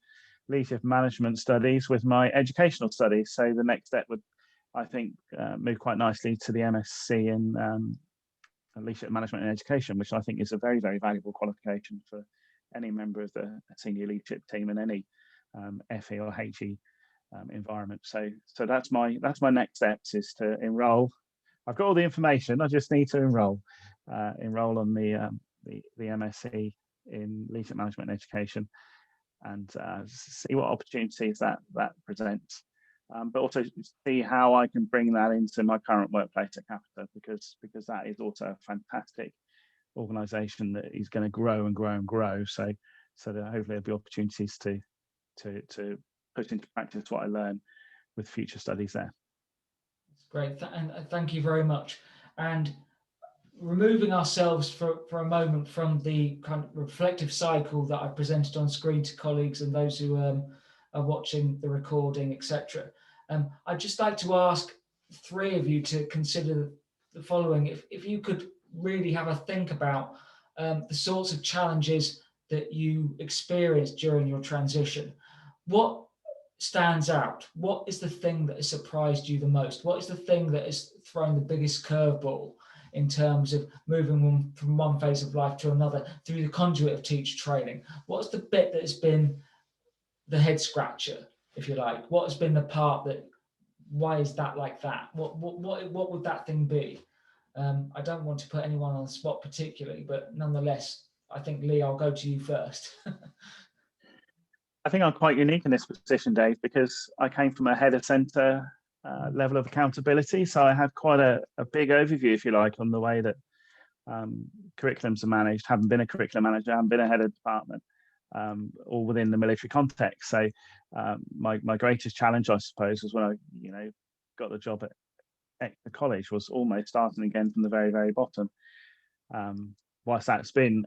leadership management studies with my educational studies. So the next step would, I think, move quite nicely to the MSc in leadership management and education, which I think is a very, very valuable qualification for any member of the senior leadership team in any FE or HE environment. So that's my next steps, is to enroll. I've got all the information. I just need to enroll on the MSc in leadership management and education, and see what opportunities that presents. But also see how I can bring that into my current workplace at Capita, because that is also a fantastic organisation that is going to grow and grow and grow. So that hopefully there'll be opportunities to put into practice what I learn with future studies there. That's great, and thank you very much. And removing ourselves for a moment from the kind of reflective cycle that I presented on screen to colleagues and those who are watching the recording, etc. I'd just like to ask three of you to consider the following. If you could really have a think about the sorts of challenges that you experienced during your transition, what stands out? What is the thing that has surprised you the most? What is the thing that has thrown the biggest curveball in terms of moving from one phase of life to another through the conduit of teacher training? What's the bit that has been the head scratcher, if you like? What has been the part that, why is that like that? What would that thing be? I don't want to put anyone on the spot particularly, but nonetheless, I think, Leigh, I'll go to you first. I think I'm quite unique in this position, Dave, because I came from a head of centre level of accountability. So I had quite a big overview, if you like, on the way that curriculums are managed, having been a curriculum manager, having been a head of department, all within the military context. So my greatest challenge, I suppose, was when I got the job at the college, was almost starting again from the very, very bottom. Whilst that's been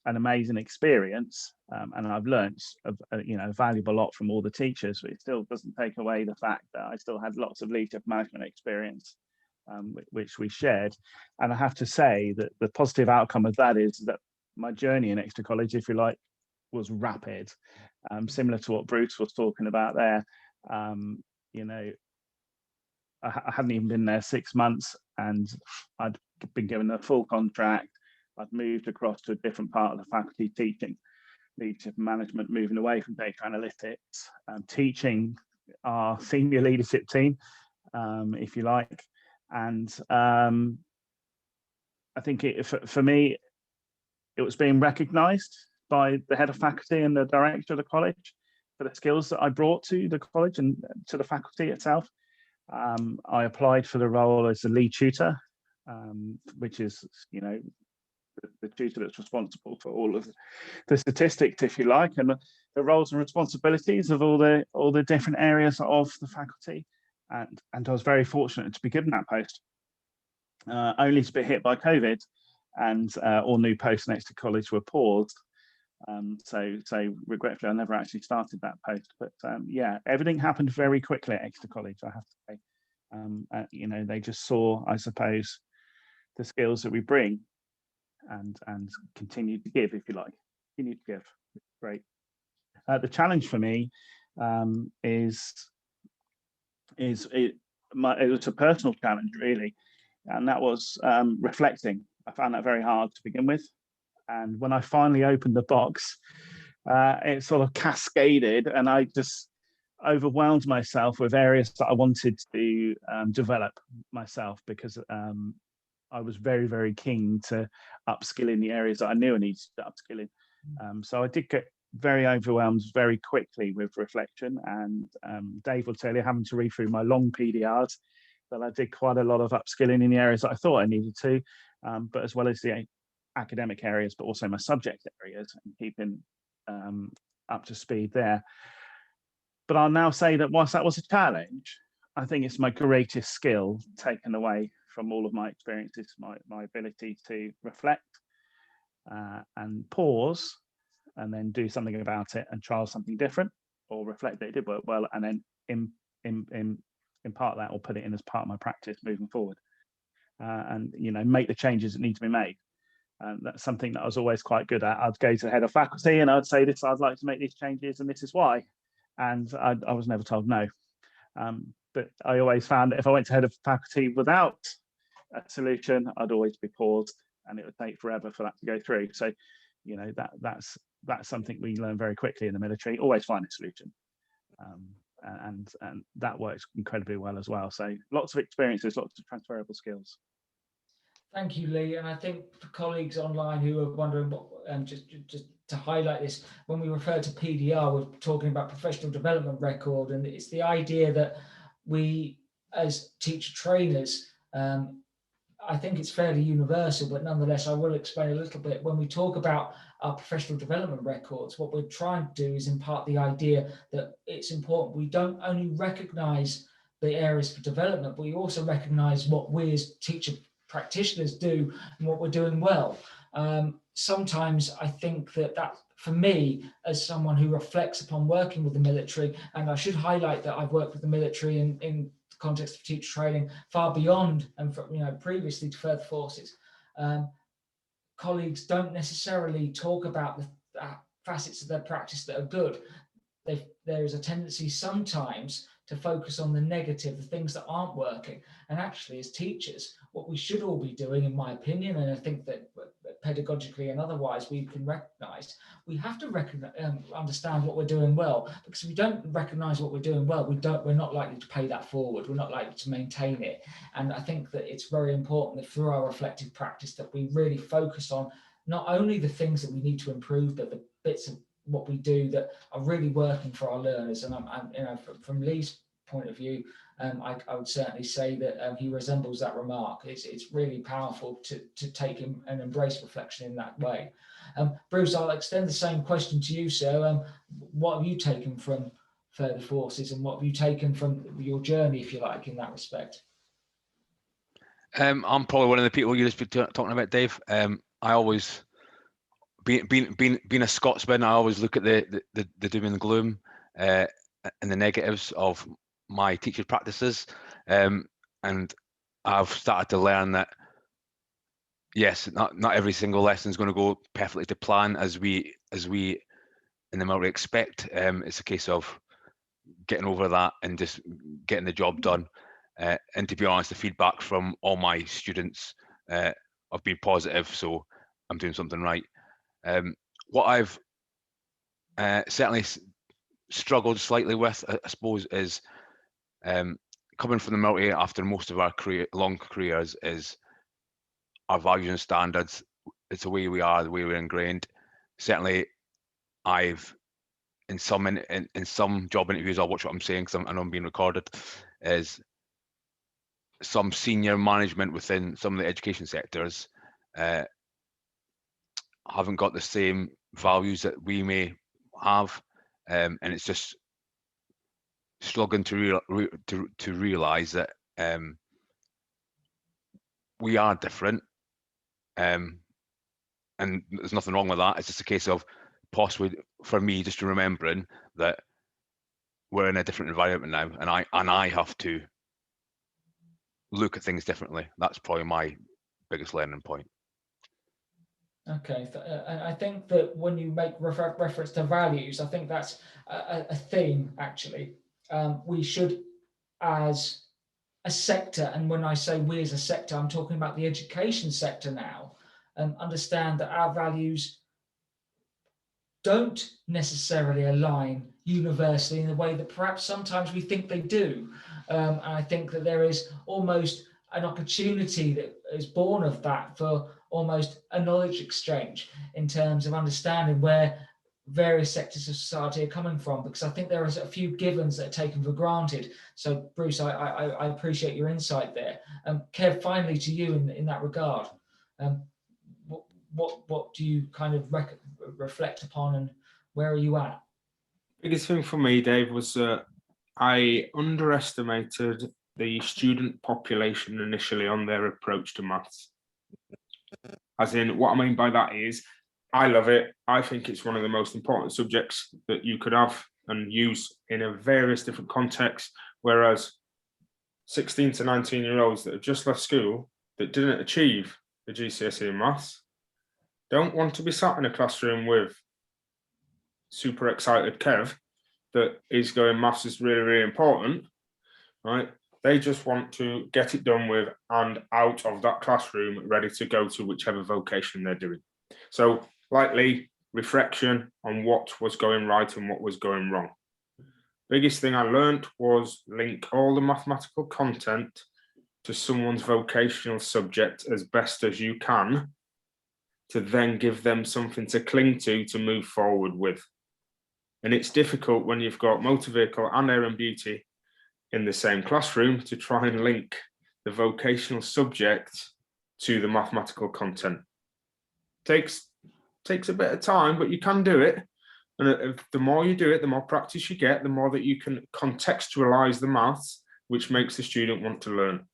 an amazing experience, and I've learnt a valuable lot from all the teachers, but it still doesn't take away the fact that I still had lots of leadership management experience, which we shared. And I have to say that the positive outcome of that is that my journey in extra college, if you like, was rapid, similar to what Bruce was talking about there. I hadn't even been there 6 months, and I'd been given a full contract. I've moved across to a different part of the faculty, teaching leadership management, moving away from data analytics, teaching our senior leadership team, if you like. And I think for me, it was being recognised by the head of faculty and the director of the college for the skills that I brought to the college and to the faculty itself. I applied for the role as a lead tutor, which is, the tutor that's responsible for all of the statistics, if you like, and the roles and responsibilities of all the different areas of the faculty. And I was very fortunate to be given that post, only to be hit by COVID, and all new posts next to college were paused. So regretfully, I never actually started that post. But everything happened very quickly at Exeter College, I have to say. They just saw, I suppose, the skills that we bring and continue to give, if you like. Continue to give. Great. The challenge for me it was a personal challenge, really, and that was reflecting. I found that very hard to begin with. And when I finally opened the box, it sort of cascaded, and I just overwhelmed myself with areas that I wanted to develop myself, because I was very, very keen to upskill in the areas that I knew I needed to upskill in. So I did get very overwhelmed very quickly with reflection. And Dave will tell you, having to read through my long PDRs, that I did quite a lot of upskilling in the areas that I thought I needed to, but as well as the academic areas, but also my subject areas, and keeping up to speed there. But I'll now say that whilst that was a challenge, I think it's my greatest skill taken away from all of my experiences, my ability to reflect and pause, and then do something about it and trial something different, or reflect that it did work well, and then impart that or put it in as part of my practice moving forward, and make the changes that need to be made. And that's something that I was always quite good at. I'd go to the head of faculty and I'd say this, I'd like to make these changes and this is why. And I was never told no. But I always found that if I went to head of faculty without a solution, I'd always be paused, and it would take forever for that to go through. So, that's something we learn very quickly in the military. Always find a solution, and that works incredibly well as well. So lots of experiences, lots of transferable skills. Thank you, Leigh. And I think for colleagues online who are wondering what, just to highlight this, when we refer to PDR, we're talking about professional development record, and it's the idea that we, as teacher trainers, I think it's fairly universal, but nonetheless, I will explain a little bit. When we talk about our professional development records, what we're trying to do is impart the idea that it's important we don't only recognise the areas for development, but we also recognise what we as teacher practitioners do and what we're doing well. Sometimes I think that for me, as someone who reflects upon working with the military, and I should highlight that I've worked with the military in the context of teacher training far beyond and from, previously to further forces, colleagues don't necessarily talk about the facets of their practice that are good. There is a tendency sometimes to focus on the negative, the things that aren't working. And actually, as teachers, what we should all be doing, in my opinion, and I think that pedagogically and otherwise we can recognise, we have to understand what we're doing well, because if we don't recognise what we're doing well, we're not likely to pay that forward. We're not likely to maintain it. And I think that it's very important that through our reflective practice that we really focus on not only the things that we need to improve, but the bits of what we do that are really working for our learners. And from Leigh's point of view, I would certainly say that he resembles that remark. It's really powerful to take him and embrace reflection in that way. Bruce, I'll extend the same question to you, sir. What have you taken from further forces, and what have you taken from your journey, if you like, in that respect? I'm probably one of the people you've been talking about, Dave. I always, being a Scotsman, I always look at the doom and gloom and the negatives of my teacher practices, and I've started to learn that yes, not every single lesson is going to go perfectly to plan as we in the military expect. It's a case of getting over that and just getting the job done. And to be honest, the feedback from all my students have been positive, so I'm doing something right. What I've certainly struggled slightly with, I suppose, is coming from the military after most of our long careers, is our values and standards. It's the way we are, the way we're ingrained. Certainly, I've in some job interviews, I'll watch what I'm saying because I know I'm being recorded, is some senior management within some of the education sectors haven't got the same values that we may have, and it's just struggling to realize that we are different, and there's nothing wrong with that. It's just a case of possibly for me just remembering that we're in a different environment now, and I have to look at things differently. That's probably my biggest learning point. Okay, I think that when you make reference to values, I think that's a theme, actually. We should, as a sector, and when I say we as a sector, I'm talking about the education sector now, understand that our values don't necessarily align universally in the way that perhaps sometimes we think they do. And I think that there is almost an opportunity that is born of that for almost a knowledge exchange in terms of understanding where various sectors of society are coming from, because I think there are a few givens that are taken for granted. So Bruce, I appreciate your insight there. Kev, finally to you in that regard, what do you kind of reflect upon, and where are you at? Biggest thing for me, Dave, was I underestimated the student population initially on their approach to maths. As in, what I mean by that is, I love it. I think it's one of the most important subjects that you could have and use in a various different contexts, whereas 16 to 19-year-olds that have just left school that didn't achieve the GCSE in maths don't want to be sat in a classroom with super excited Kev that is going, maths is really, really important, right? They just want to get it done with and out of that classroom, ready to go to whichever vocation they're doing. So, likely reflection on what was going right and what was going wrong. Biggest thing I learned was link all the mathematical content to someone's vocational subject as best as you can, to then give them something to cling to move forward with. And it's difficult when you've got motor vehicle and air and beauty in the same classroom to try and link the vocational subject to the mathematical content. Takes a bit of time, but you can do it. And the more you do it, the more practice you get, the more that you can contextualize the maths, which makes the student want to learn.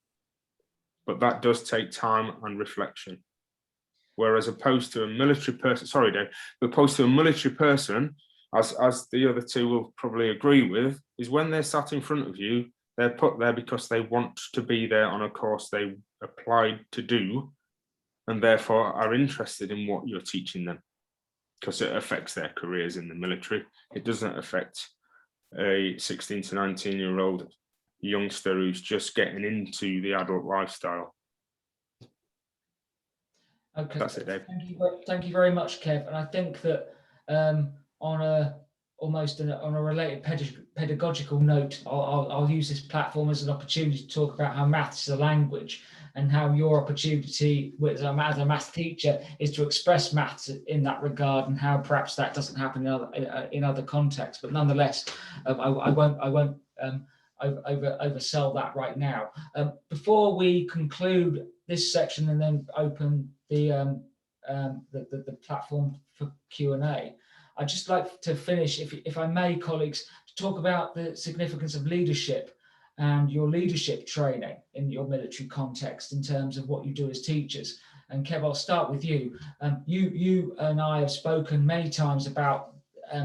But that does take time and reflection. Whereas opposed to a military person, sorry, Dave, opposed to a military person, as the other two will probably agree with, is when they're sat in front of you, they're put there because they want to be there on a course they applied to do, and therefore are interested in what you're teaching them, because it affects their careers in the military. It doesn't affect a 16 to 19-year-old youngster who's just getting into the adult lifestyle. Okay, that's it, Dave. Thank you very much, Kev. And I think that on a related pedagogical note, I'll use this platform as an opportunity to talk about how maths is a language, and how your opportunity as a maths teacher is to express maths in that regard, and how perhaps that doesn't happen in other contexts. But nonetheless, I won't oversell that right now. Before we conclude this section and then open the platform for Q&A, I'd just like to finish, if I may, colleagues, to talk about the significance of leadership and your leadership training in your military context in terms of what you do as teachers. And Kev, I'll start with you. You and I have spoken many times about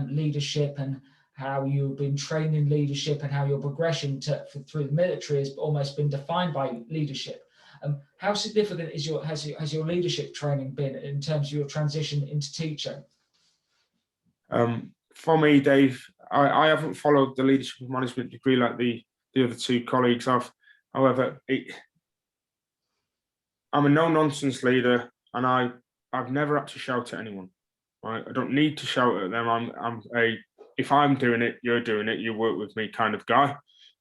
leadership and how you've been trained in leadership, and how your progression through the military has almost been defined by leadership. How significant has your leadership training been in terms of your transition into teaching? For me, Dave, I haven't followed the leadership and management degree like the other two colleagues have. However, I'm a no-nonsense leader, and I've never had to shout at anyone. Right? I don't need to shout at them. If I'm doing it, you're doing it, you work with me kind of guy.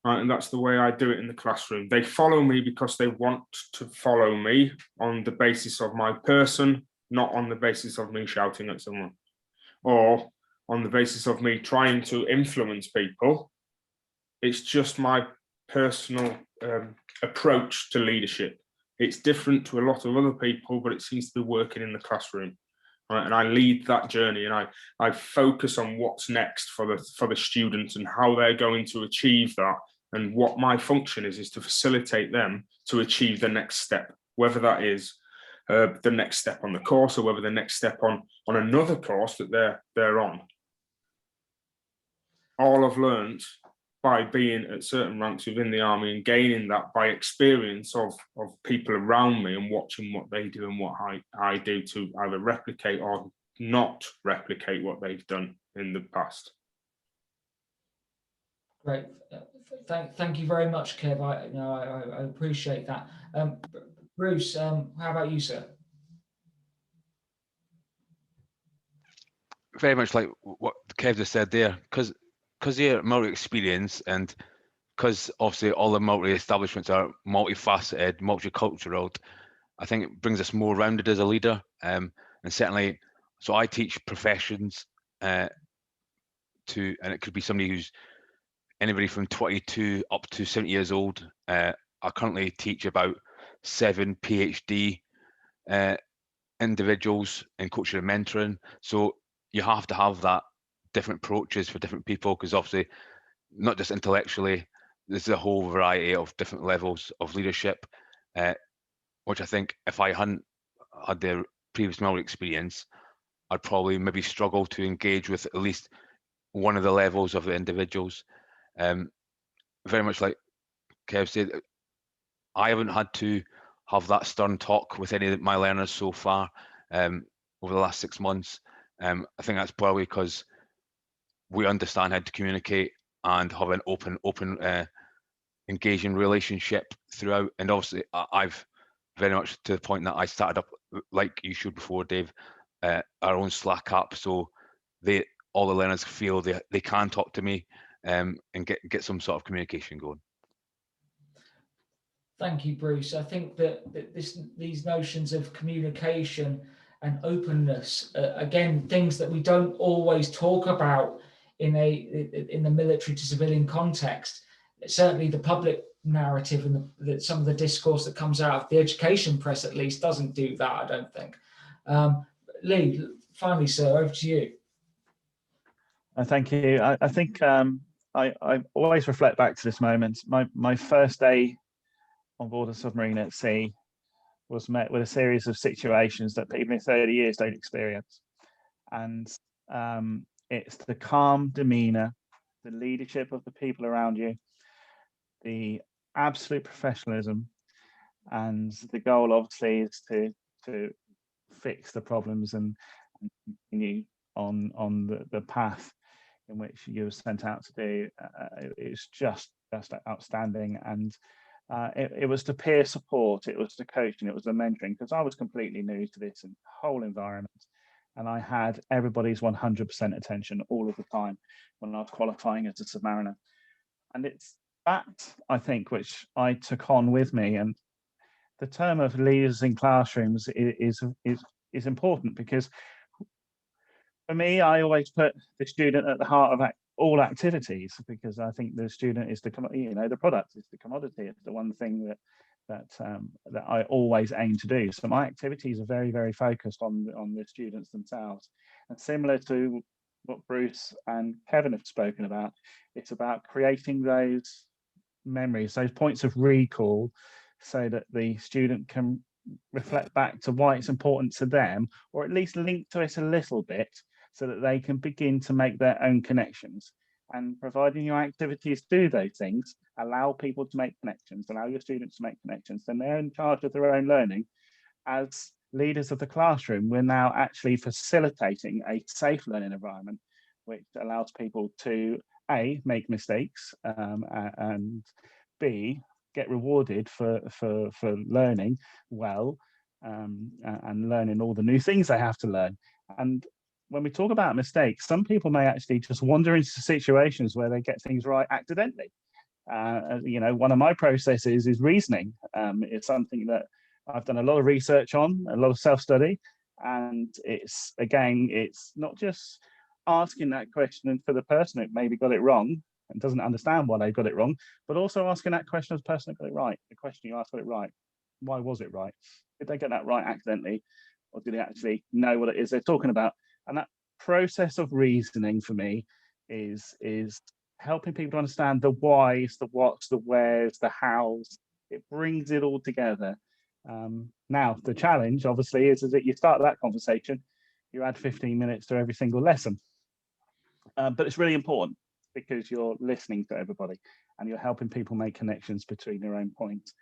Right? And that's the way I do it in the classroom. They follow me because they want to follow me on the basis of my person, not on the basis of me shouting at someone, or on the basis of me trying to influence people. It's just my personal approach to leadership. It's different to a lot of other people, but it seems to be working in the classroom. Right? And I lead that journey, and I focus on what's next for the students and how they're going to achieve that. And what my function is to facilitate them to achieve the next step, whether that is the next step on the course, or whether the next step on another course that they're on. All I've learned by being at certain ranks within the army and gaining that by experience of people around me and watching what they do and what I do to either replicate or not replicate what they've done in the past. Great. Thank you very much, Kev. I appreciate that. Bruce, how about you, sir? Very much like what Kev just said there, because of your military experience, and because obviously all the military establishments are multifaceted, multicultural, I think it brings us more rounded as a leader. And certainly, so I teach professions and it could be somebody who's anybody from 22 up to 70 years old. I currently teach about 7 PhD individuals in coaching and mentoring. So you have to have that different approaches for different people, because obviously not just intellectually, there's a whole variety of different levels of leadership, which I think if I hadn't had the previous military experience, I'd probably maybe struggle to engage with at least one of the levels of the individuals. Very much like Kev said, I haven't had to have that stern talk with any of my learners so far over the last 6 months. I think that's probably because we understand how to communicate and have an open, engaging relationship throughout. And obviously, I've very much to the point that I started up, like you showed before, Dave, our own Slack app, so all the learners feel they can talk to me and get some sort of communication going. Thank you, Bruce. I think that these notions of communication and openness, again, things that we don't always talk about in the military to civilian context. Certainly the public narrative and some of the discourse that comes out of the education press, at least, doesn't do that, I don't think. Leigh, finally, sir, over to you. Thank you. I think I always reflect back to this moment. My first day on board a submarine at sea was met with a series of situations that people in 30 years don't experience. And it's the calm demeanor, the leadership of the people around you, the absolute professionalism, and the goal obviously is to fix the problems and continue on the path in which you were sent out to do. It's just outstanding. And it was the peer support, it was the coaching, it was the mentoring, because I was completely new to this whole environment. And I had everybody's 100% attention all of the time when I was qualifying as a submariner. And it's that, I think, which I took on with me. And the term of leaders in classrooms is important, because for me, I always put the student at the heart of all activities, because I think the student is the product, is the commodity. It's the one thing that I always aim to do. So my activities are very, very focused on the students themselves. And similar to what Bruce and Kevin have spoken about, it's about creating those memories, those points of recall, so that the student can reflect back to why it's important to them, or at least link to it a little bit, so that they can begin to make their own connections. And providing your activities do those things, allow people to make connections, allow your students to make connections, then they're in charge of their own learning. As leaders of the classroom, we're now actually facilitating a safe learning environment, which allows people to A, make mistakes, and B, get rewarded for learning well, and learning all the new things they have to learn. And when we talk about mistakes, some people may actually just wander into situations where they get things right accidentally. One of my processes is reasoning. It's something that I've done a lot of research on, a lot of self-study, and it's not just asking that question for the person who maybe got it wrong and doesn't understand why they got it wrong, but also asking that question of the person who got it right. The question you asked, got it right. Why was it right? Did they get that right accidentally, or did they actually know what it is they're talking about? And that process of reasoning for me is helping people to understand the whys, the whats, the wheres, the hows. It brings it all together. Now, the challenge, obviously, is that you start that conversation, you add 15 minutes to every single lesson. But it's really important, because you're listening to everybody and you're helping people make connections between their own points.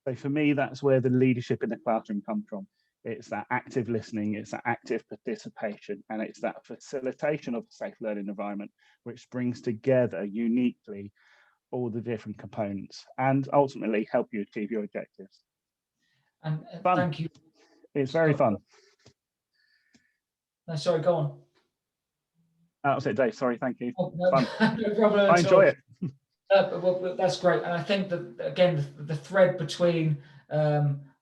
So for me, that's where the leadership in the classroom comes from. It's that active listening, it's that active participation, and it's that facilitation of a safe learning environment, which brings together uniquely all the different components and ultimately help you achieve your objectives. And fun. Thank you. It's very fun. No, sorry, go on. That was it, Dave. Sorry, thank you. Oh, no, Fun. no problem at I enjoy it. Well, that's great. And I think that, again, the thread between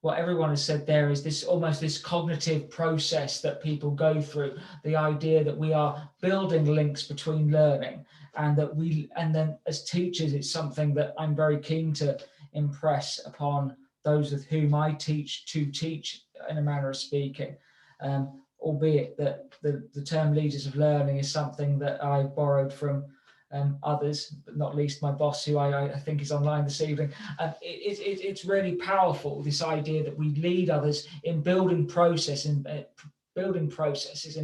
what everyone has said there is this almost this cognitive process that people go through, the idea that we are building links between learning, and then as teachers, it's something that I'm very keen to impress upon those with whom I teach, to teach in a manner of speaking. Albeit that the term leaders of learning is something that I borrowed from others, but not least my boss, who I think is online this evening. It's really powerful, this idea that we lead others in building processes, in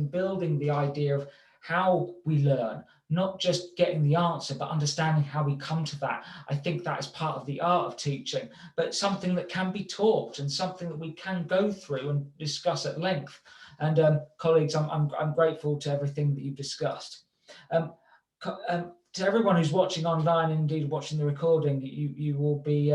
building the idea of how we learn, not just getting the answer, but understanding how we come to that. I think that is part of the art of teaching, but something that can be taught and something that we can go through and discuss at length. And colleagues, I'm grateful to everything that you've discussed. To everyone who's watching online, and indeed watching the recording, you will be,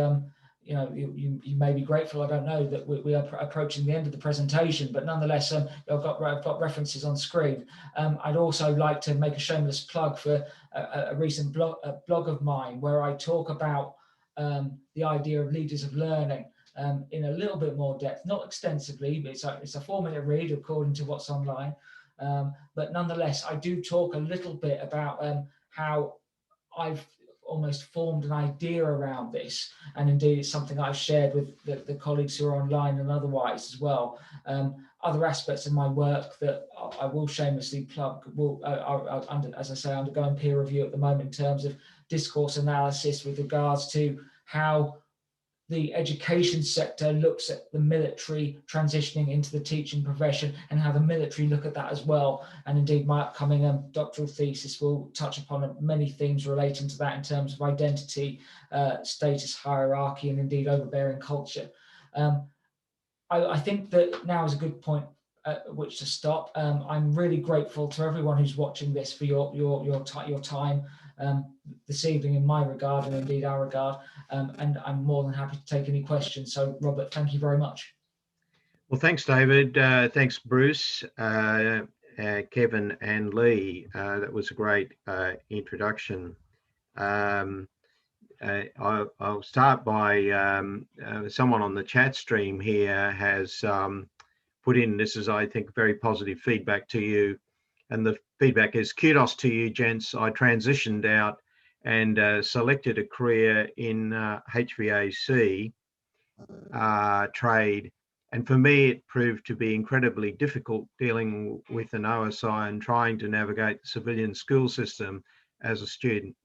you may be grateful, I don't know, that we are approaching the end of the presentation, but nonetheless, I've got references on screen. I'd also like to make a shameless plug for a recent blog of mine, where I talk about the idea of leaders of learning in a little bit more depth, not extensively, but it's a 4-minute read according to what's online. But nonetheless, I do talk a little bit about how I've almost formed an idea around this, and indeed it's something I've shared with the colleagues who are online and otherwise as well. Other aspects of my work that I will shamelessly plug are as I say, undergoing peer review at the moment in terms of discourse analysis with regards to how the education sector looks at the military transitioning into the teaching profession, and how the military look at that as well. And indeed, my upcoming doctoral thesis will touch upon many themes relating to that in terms of identity, status hierarchy, and indeed overbearing culture. I think that now is a good point at which to stop. I'm really grateful to everyone who's watching this for your time this evening in my regard, and indeed our regard, and I'm more than happy to take any questions. So Robert, thank you very much. Well, thanks, David. Thanks, Bruce, Kevin and Leigh. That was a great introduction. I'll start by someone on the chat stream here has put in, this is, I think, very positive feedback to you. And the feedback is, kudos to you, gents. I transitioned out and selected a career in HVAC trade. And for me, it proved to be incredibly difficult dealing with an OSI and trying to navigate the civilian school system as a student.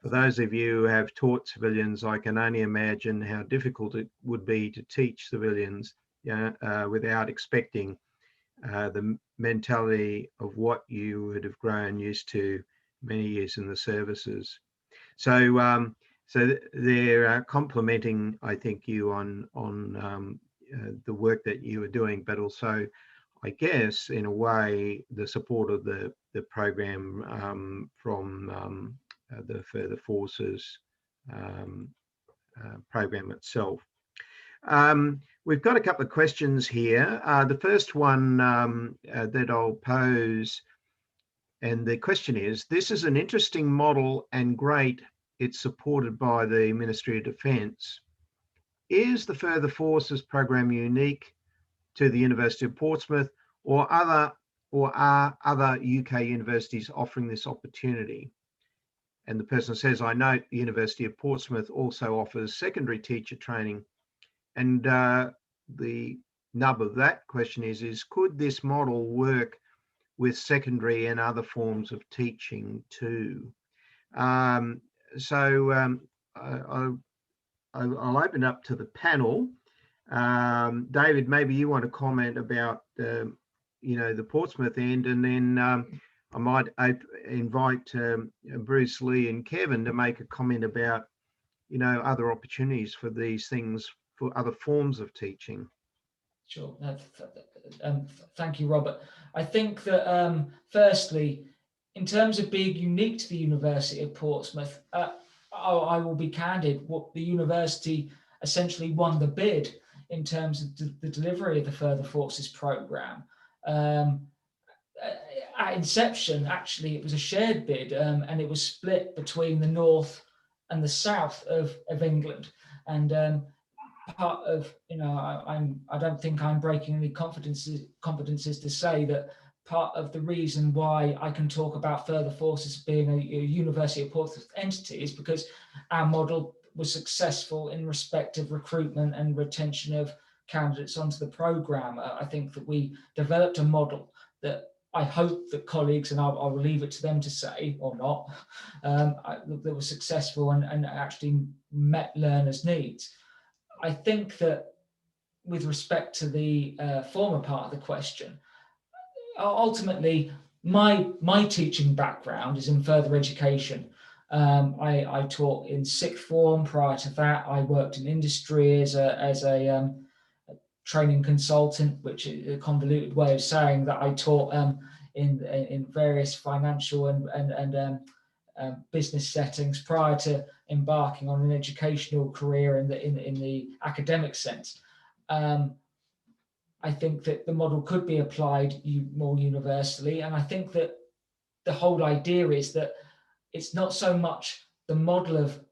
For those of you who have taught civilians, I can only imagine how difficult it would be to teach civilians without expecting the mentality of what you would have grown used to many years in the services. So, so they're complimenting, I think, you on the work that you are doing, but also, I guess, in a way, the support of the program from the Further Forces program itself. We've got a couple of questions here. The first one that I'll pose, and the question is, this is an interesting model and great. It's supported by the Ministry of Defence. Is the Further Forces program unique to the University of Portsmouth, or are other UK universities offering this opportunity? And the person says, I note the University of Portsmouth also offers secondary teacher training. And the nub of that question is could this model work with secondary and other forms of teaching too? I'll open up to the panel. David, maybe you want to comment about the Portsmouth end, and then I might invite Bruce, Leigh, and Kevin to make a comment about other opportunities for these things for other forms of teaching. Sure. Thank you, Robert. I think that firstly, in terms of being unique to the University of Portsmouth, I will be candid. What the university essentially won the bid in terms of the delivery of the Further Forces programme. At inception, actually, it was a shared bid, and it was split between the north and the south of England. And part of, I don't think I'm breaking any confidences to say that part of the reason why I can talk about Further Forces being a University of Portsmouth entity is because our model was successful in respect of recruitment and retention of candidates onto the programme. I think that we developed a model that I hope that colleagues, and I'll leave it to them to say or not, that was successful and actually met learners' needs. I think that with respect to the former part of the question, ultimately, my teaching background is in further education. I taught in sixth form. Prior to that, I worked in industry as a training consultant, which is a convoluted way of saying that I taught in various financial and business settings prior to embarking on an educational career in the academic sense. I think that the model could be applied more universally, and I think that the whole idea is that it's not so much the model of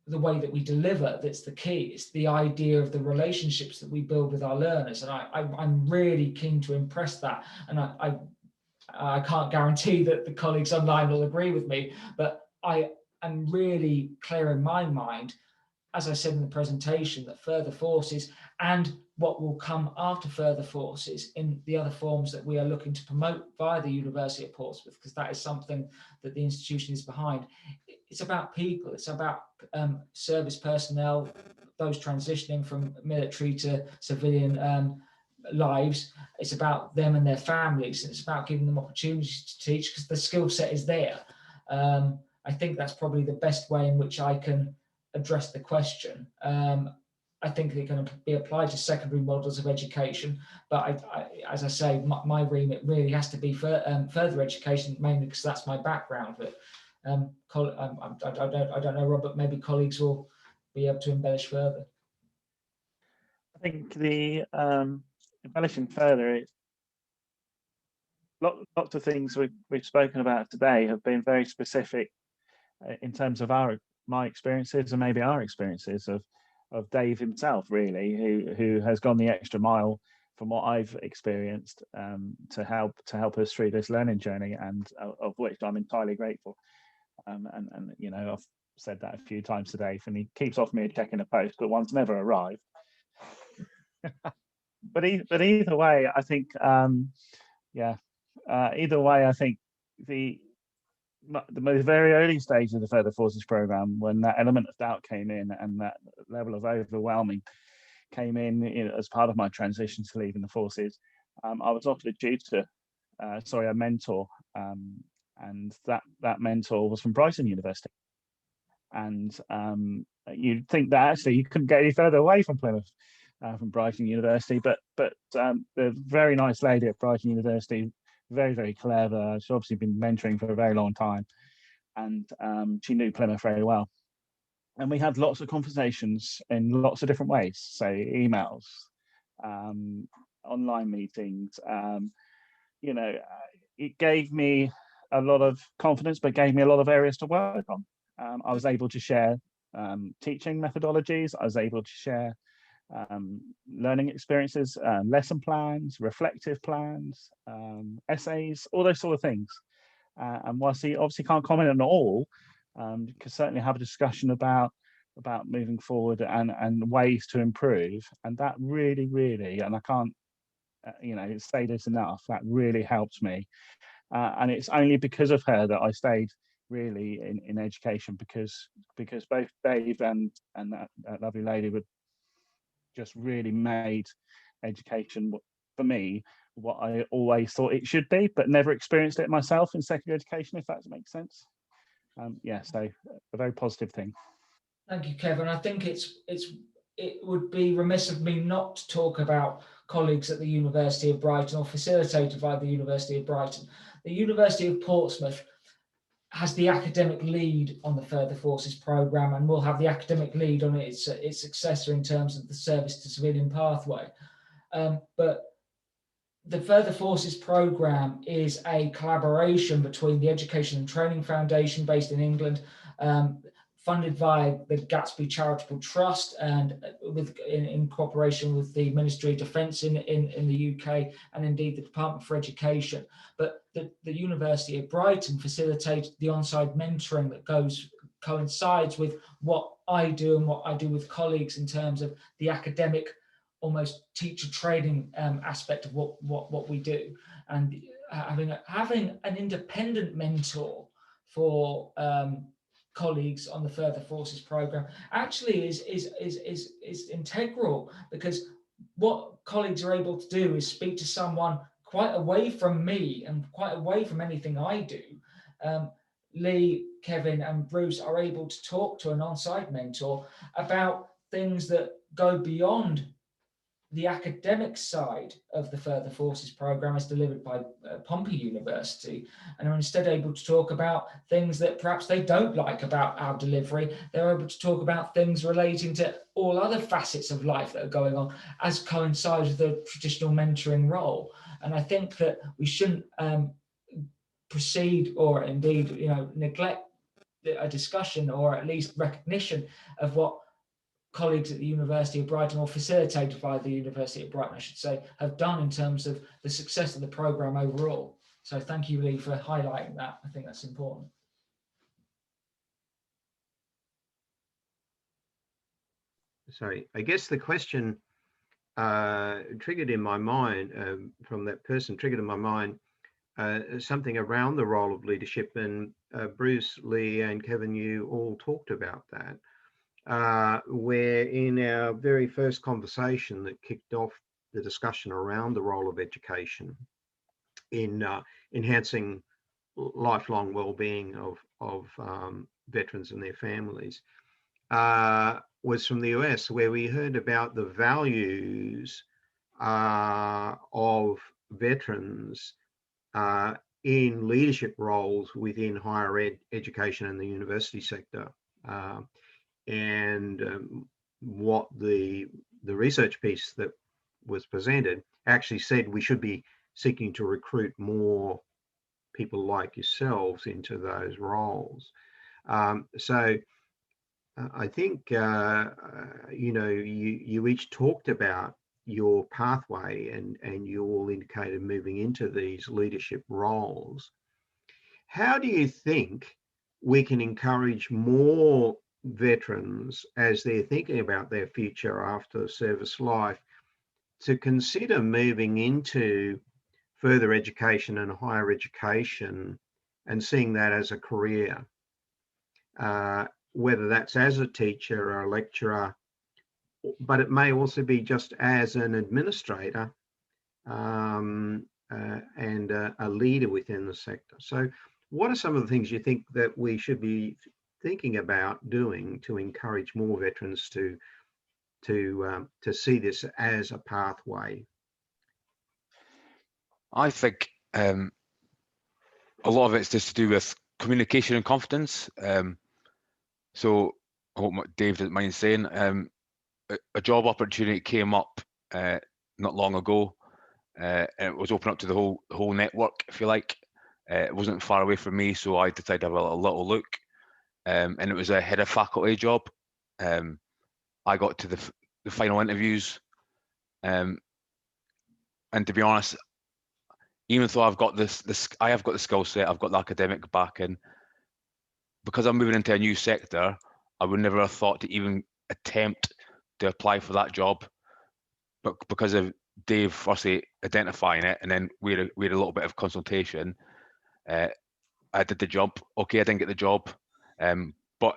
the way that we deliver that's the key. It's the idea of the relationships that we build with our learners, and I'm really keen to impress that. And I can't guarantee that the colleagues online will agree with me, but I and really clear in my mind, as I said in the presentation, that further forces and what will come after further forces in the other forms that we are looking to promote via the University of Portsmouth, because that is something that the institution is behind. It's about people, it's about service personnel, those transitioning from military to civilian lives. It's about them and their families. It's about giving them opportunities to teach, because the skill set is there. I think that's probably the best way in which I can address the question. I think they're going to be applied to secondary models of education, but as I say, my remit really has to be for further education, mainly because that's my background. But I don't know, Robert, maybe colleagues will be able to embellish further. I think the embellishing further, it's lots of things we've spoken about today have been very specific in terms of my experiences and maybe our experiences of Dave himself, really, who has gone the extra mile from what I've experienced to help us through this learning journey, and of which I'm entirely grateful. And you know, I've said that a few times today, and he keeps off me checking the post, but one's never arrived. but either way, I think either way, I think the very early stage of the Further Forces program, when that element of doubt came in and that level of overwhelming came in, as part of my transition to leaving the forces, I was offered a mentor, and that mentor was from Brighton University. And you'd think that actually you couldn't get any further away from Plymouth, from Brighton University, but the very nice lady at Brighton University, very, very clever. She's obviously been mentoring for a very long time, and she knew Plymouth very well. And we had lots of conversations in lots of different ways, so emails, online meetings. It gave me a lot of confidence, but gave me a lot of areas to work on. I was able to share teaching methodologies. I was able to share learning experiences, lesson plans, reflective plans, essays, all those sort of things. And whilst he obviously can't comment on all, you can certainly have a discussion about moving forward and ways to improve. And that really, really, and I can't say this enough, that really helped me. And it's only because of her that I stayed really in education, because both Dave and that lovely lady would just really made education, for me, what I always thought it should be, but never experienced it myself in secondary education, if that makes sense. So a very positive thing. Thank you, Kevin. I think it would be remiss of me not to talk about colleagues at the University of Brighton, or facilitated by the University of Brighton. The University of Portsmouth has the academic lead on the Further Forces programme, and will have the academic lead on its successor in terms of the service to civilian pathway. But the Further Forces programme is a collaboration between the Education and Training Foundation, based in England, funded by the Gatsby Charitable Trust, and in cooperation with the Ministry of Defence in the UK, and indeed the Department for Education. But the University of Brighton facilitated the on-site mentoring that coincides with what I do and what I do with colleagues in terms of the academic, almost teacher training aspect of what we do. And having an independent mentor for colleagues on the Further Forces programme actually is integral, because what colleagues are able to do is speak to someone quite away from me and quite away from anything I do. Leigh, Kevin and Bruce are able to talk to an on-site mentor about things that go beyond the academic side of the Further Forces programme as delivered by Pompey University, and are instead able to talk about things that perhaps they don't like about our delivery. They're able to talk about things relating to all other facets of life that are going on, as coincides with the traditional mentoring role. And I think that we shouldn't proceed, or indeed neglect a discussion, or at least recognition of what colleagues at the University of Brighton, or facilitated by the University of Brighton, I should say, have done in terms of the success of the programme overall. So thank you, Leigh, for highlighting that. I think that's important. sorry, I guess the question triggered in my mind from that person, triggered in my mind something around the role of leadership. And Bruce, Leigh, and Kevin, you all talked about that, where in our very first conversation that kicked off the discussion around the role of education in enhancing lifelong well-being of veterans and their families, was from the US, where we heard about the values of veterans in leadership roles within higher education and the university sector. And what the research piece that was presented actually said we should be seeking to recruit more people like yourselves into those roles. So I think, you know, you each talked about your pathway, and you all indicated moving into these leadership roles. How do you think we can encourage more veterans, as they're thinking about their future after service life, to consider moving into further education and higher education and seeing that as a career? Whether that's as a teacher or a lecturer, but it may also be just as an administrator and a leader within the sector. So what are some of the things you think that we should be thinking about doing to encourage more veterans to see this as a pathway? I think a lot of it's just to do with communication and confidence. So I hope Dave doesn't mind saying, a job opportunity came up not long ago, and it was open up to the whole network, if you like. It wasn't far away from me, so I decided to have a little look, and it was a head of faculty job. I got to the final interviews, and to be honest, even though I've got I have got the skill set, I've got the academic backing, because I'm moving into a new sector, I would never have thought to even attempt to apply for that job. But because of Dave firstly identifying it, and then we had a little bit of consultation, I did the job. Okay, I didn't get the job, but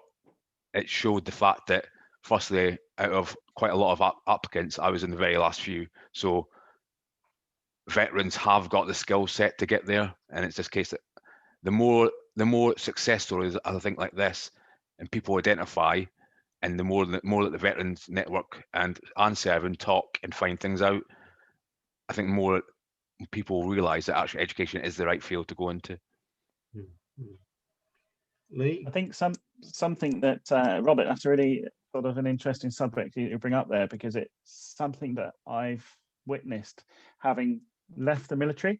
it showed the fact that firstly, out of quite a lot of applicants, I was in the very last few. So veterans have got the skill set to get there, and it's just a case that the more success stories I think like this, and people identify, and the more that the veterans network and serve and talk and find things out, I think more people realise that actually education is the right field to go into. Leigh? I think something that Robert, that's a really sort of an interesting subject you bring up there, because it's something that I've witnessed, having left the military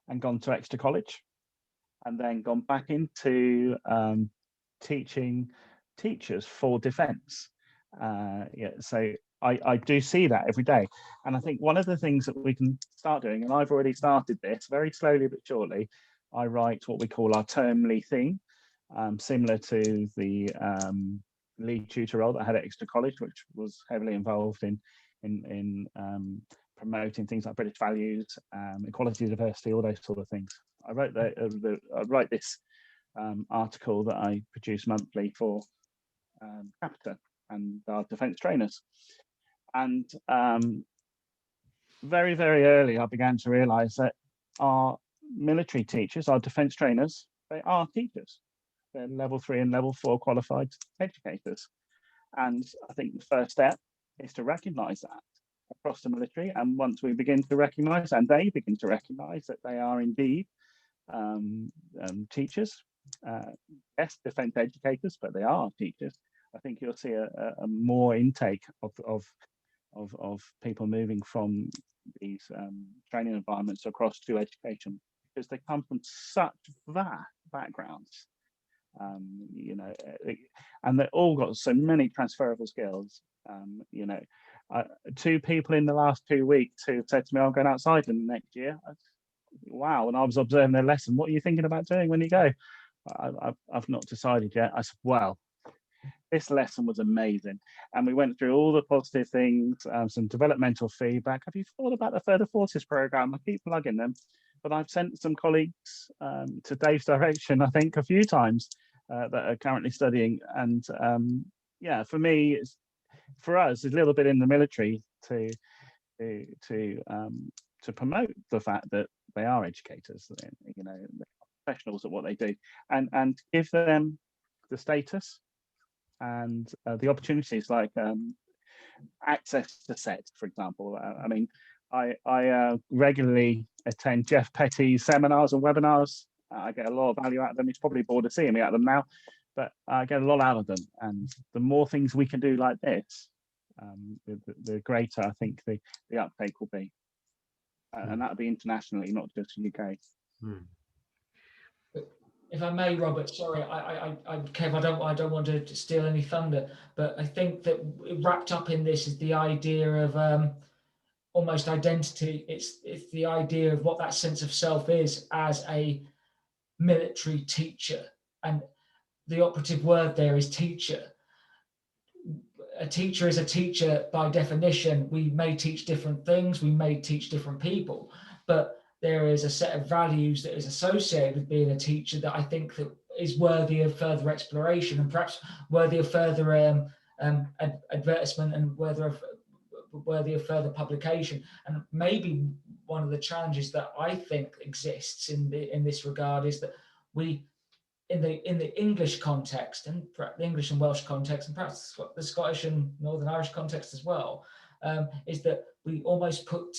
and gone to extra college, and then gone back into teaching teachers for defence. Yeah, so I do see that every day, and I think one of the things that we can start doing, and I've already started this very slowly but surely, I write what we call our termly theme, similar to the lead tutor role that I had at extra college, which was heavily involved in promoting things like British values, equality, diversity, all those sort of things. I wrote I write this article that I produce monthly for Capita and our defence trainers. And very, very early, I began to realise that our military teachers, our defence trainers, they are teachers. They're level 3 and level 4 qualified educators. And I think the first step is to recognise that across the military. And once we begin to recognise, and they begin to recognise that they are indeed teachers, yes, defence educators, but they are teachers, I think you'll see a more intake of people moving from these training environments across to education, because they come from such vast backgrounds, you know, and they've all got so many transferable skills. You know, 2 people in the last 2 weeks who said to me, I'm going outside in the next year. Wow. And I was observing their lesson. What are you thinking about doing when you go? I've not decided yet. I said, well, this lesson was amazing. And we went through all the positive things, some developmental feedback. Have you thought about the Further Forces program? I keep plugging them, but I've sent some colleagues to Dave's direction, I think, a few times that are currently studying. And yeah, for me, for us, a little bit in the military to promote the fact that they are educators, you know, professionals at what they do, and give them the status and the opportunities, like access to SET, for example. I mean, I regularly attend Jeff Petty's seminars and webinars. I get a lot of value out of them. He's probably bored of seeing me out of them now, but I get a lot out of them. And the more things we can do like this, the greater I think the uptake will be. And that'll be internationally, not just UK. If I may, Robert, sorry, Kev, I don't want to steal any thunder, but I think that wrapped up in this is the idea of almost identity. It's the idea of what that sense of self is as a military teacher, and the operative word there is teacher. A teacher is a teacher by definition. We may teach different things, we may teach different people, but there is a set of values that is associated with being a teacher that I think that is worthy of further exploration, and perhaps worthy of further advertisement, and worthy of further publication. And maybe one of the challenges that I think exists in this regard is that we, in the English context, and perhaps the English and Welsh context, and perhaps the Scottish and Northern Irish context as well, is that we almost put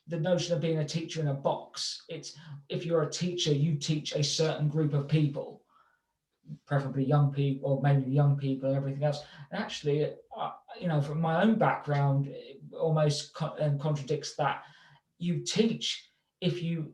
the notion of being a teacher in a box. It's, if you're a teacher, you teach a certain group of people, preferably young people, or maybe young people and everything else. And actually, you know, from my own background, it almost contradicts that. You teach if you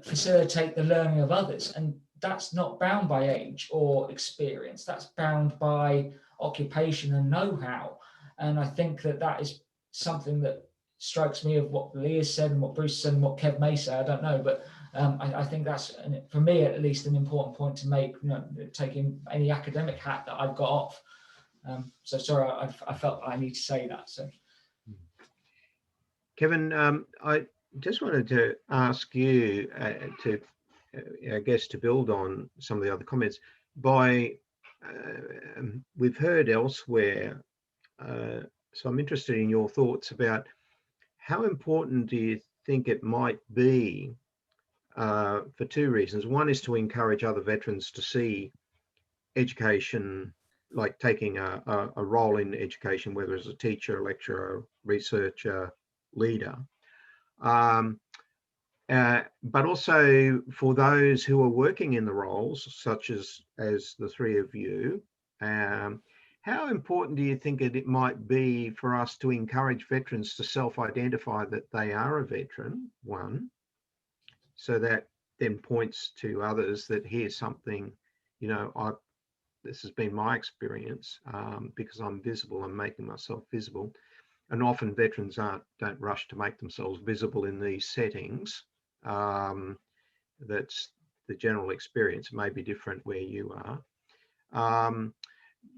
facilitate the learning of others, and that's not bound by age or experience. That's bound by occupation and know-how. And I think that is something that strikes me of what Leigh has said and what Bruce said and what Kev may say, I don't know, but I think that's, for me at least, an important point to make, you know, taking any academic hat that I've got off. So sorry, I felt I need to say that. So, Kevin, I just wanted to ask you I guess, to build on some of the other comments. We've heard elsewhere, so I'm interested in your thoughts about how important do you think it might be, for two reasons. One is to encourage other veterans to see education, like taking a role in education, whether as a teacher, lecturer, researcher, leader. But also for those who are working in the roles, such as the three of you, how important do you think it might be for us to encourage veterans to self-identify that they are a veteran, one, so that then points to others that here's something, you know, this has been my experience, because I'm visible, I'm making myself visible. And often veterans don't rush to make themselves visible in these settings. That's the general experience. It may be different where you are.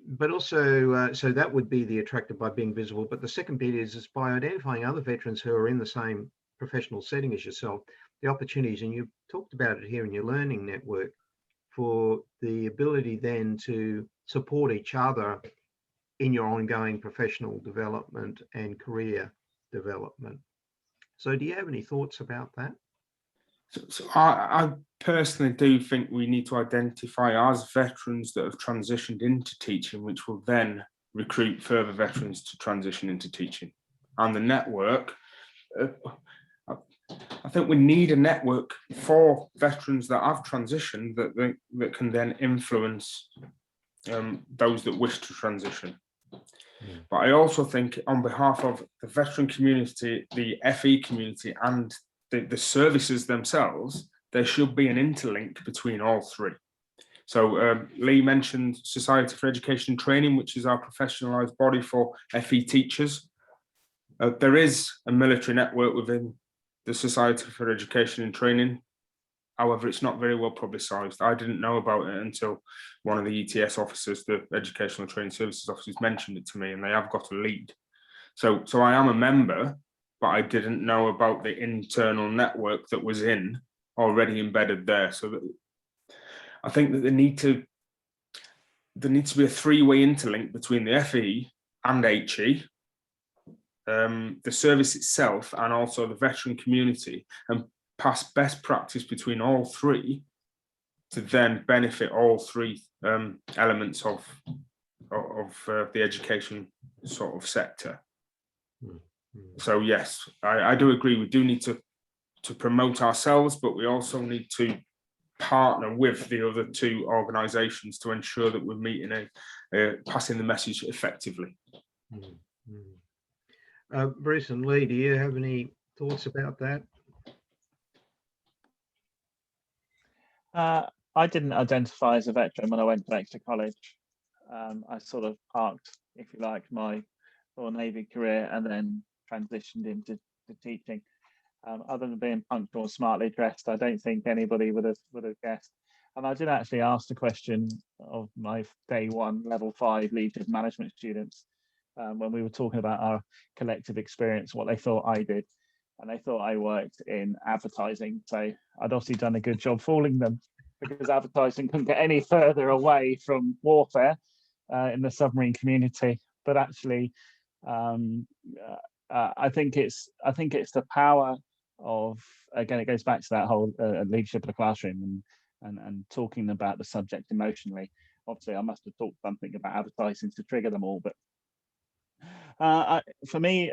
But also, so that would be the attractive by being visible. But the second bit is by identifying other veterans who are in the same professional setting as yourself, the opportunities, and you talked about it here in your learning network, for the ability then to support each other in your ongoing professional development and career development. So do you have any thoughts about that? So I personally do think we need to identify as veterans that have transitioned into teaching, which will then recruit further veterans to transition into teaching. And the network, I think we need a network for veterans that have transitioned that can then influence those that wish to transition. Yeah. But I also think, on behalf of the veteran community, the FE community, and the services themselves, there should be an interlink between all three. So Leigh mentioned Society for Education and Training, which is our professionalised body for FE teachers. There is a military network within the Society for Education and Training, However, it's not very well publicised. I didn't know about it until one of the ETS officers, the Educational Training Services officers, mentioned it to me, and they have got a lead. So I am a member, but I didn't know about the internal network that was already embedded there. So that, I think that there needs to be a three-way interlink between the FE and HE, the service itself, and also the veteran community, and pass best practice between all three to then benefit all three elements of the education sort of sector. So yes, I do agree. We do need to promote ourselves, but we also need to partner with the other two organisations to ensure that we're meeting passing the message effectively. Bruce and Leigh, do you have any thoughts about that? I didn't identify as a veteran when I went to Exeter College. I sort of parked, if you like, my Royal Navy career and then transitioned into teaching. Other than being punctual, smartly dressed, I don't think anybody would have guessed. And I did actually ask the question of my day one level 5 leadership management students when we were talking about our collective experience, what they thought I did. And they thought I worked in advertising. So I'd obviously done a good job fooling them, because advertising couldn't get any further away from warfare in the submarine community. But actually, I think it's the power of, again, it goes back to that whole leadership of the classroom and talking about the subject emotionally. Obviously, I must have talked something about advertising to trigger them all, but for me,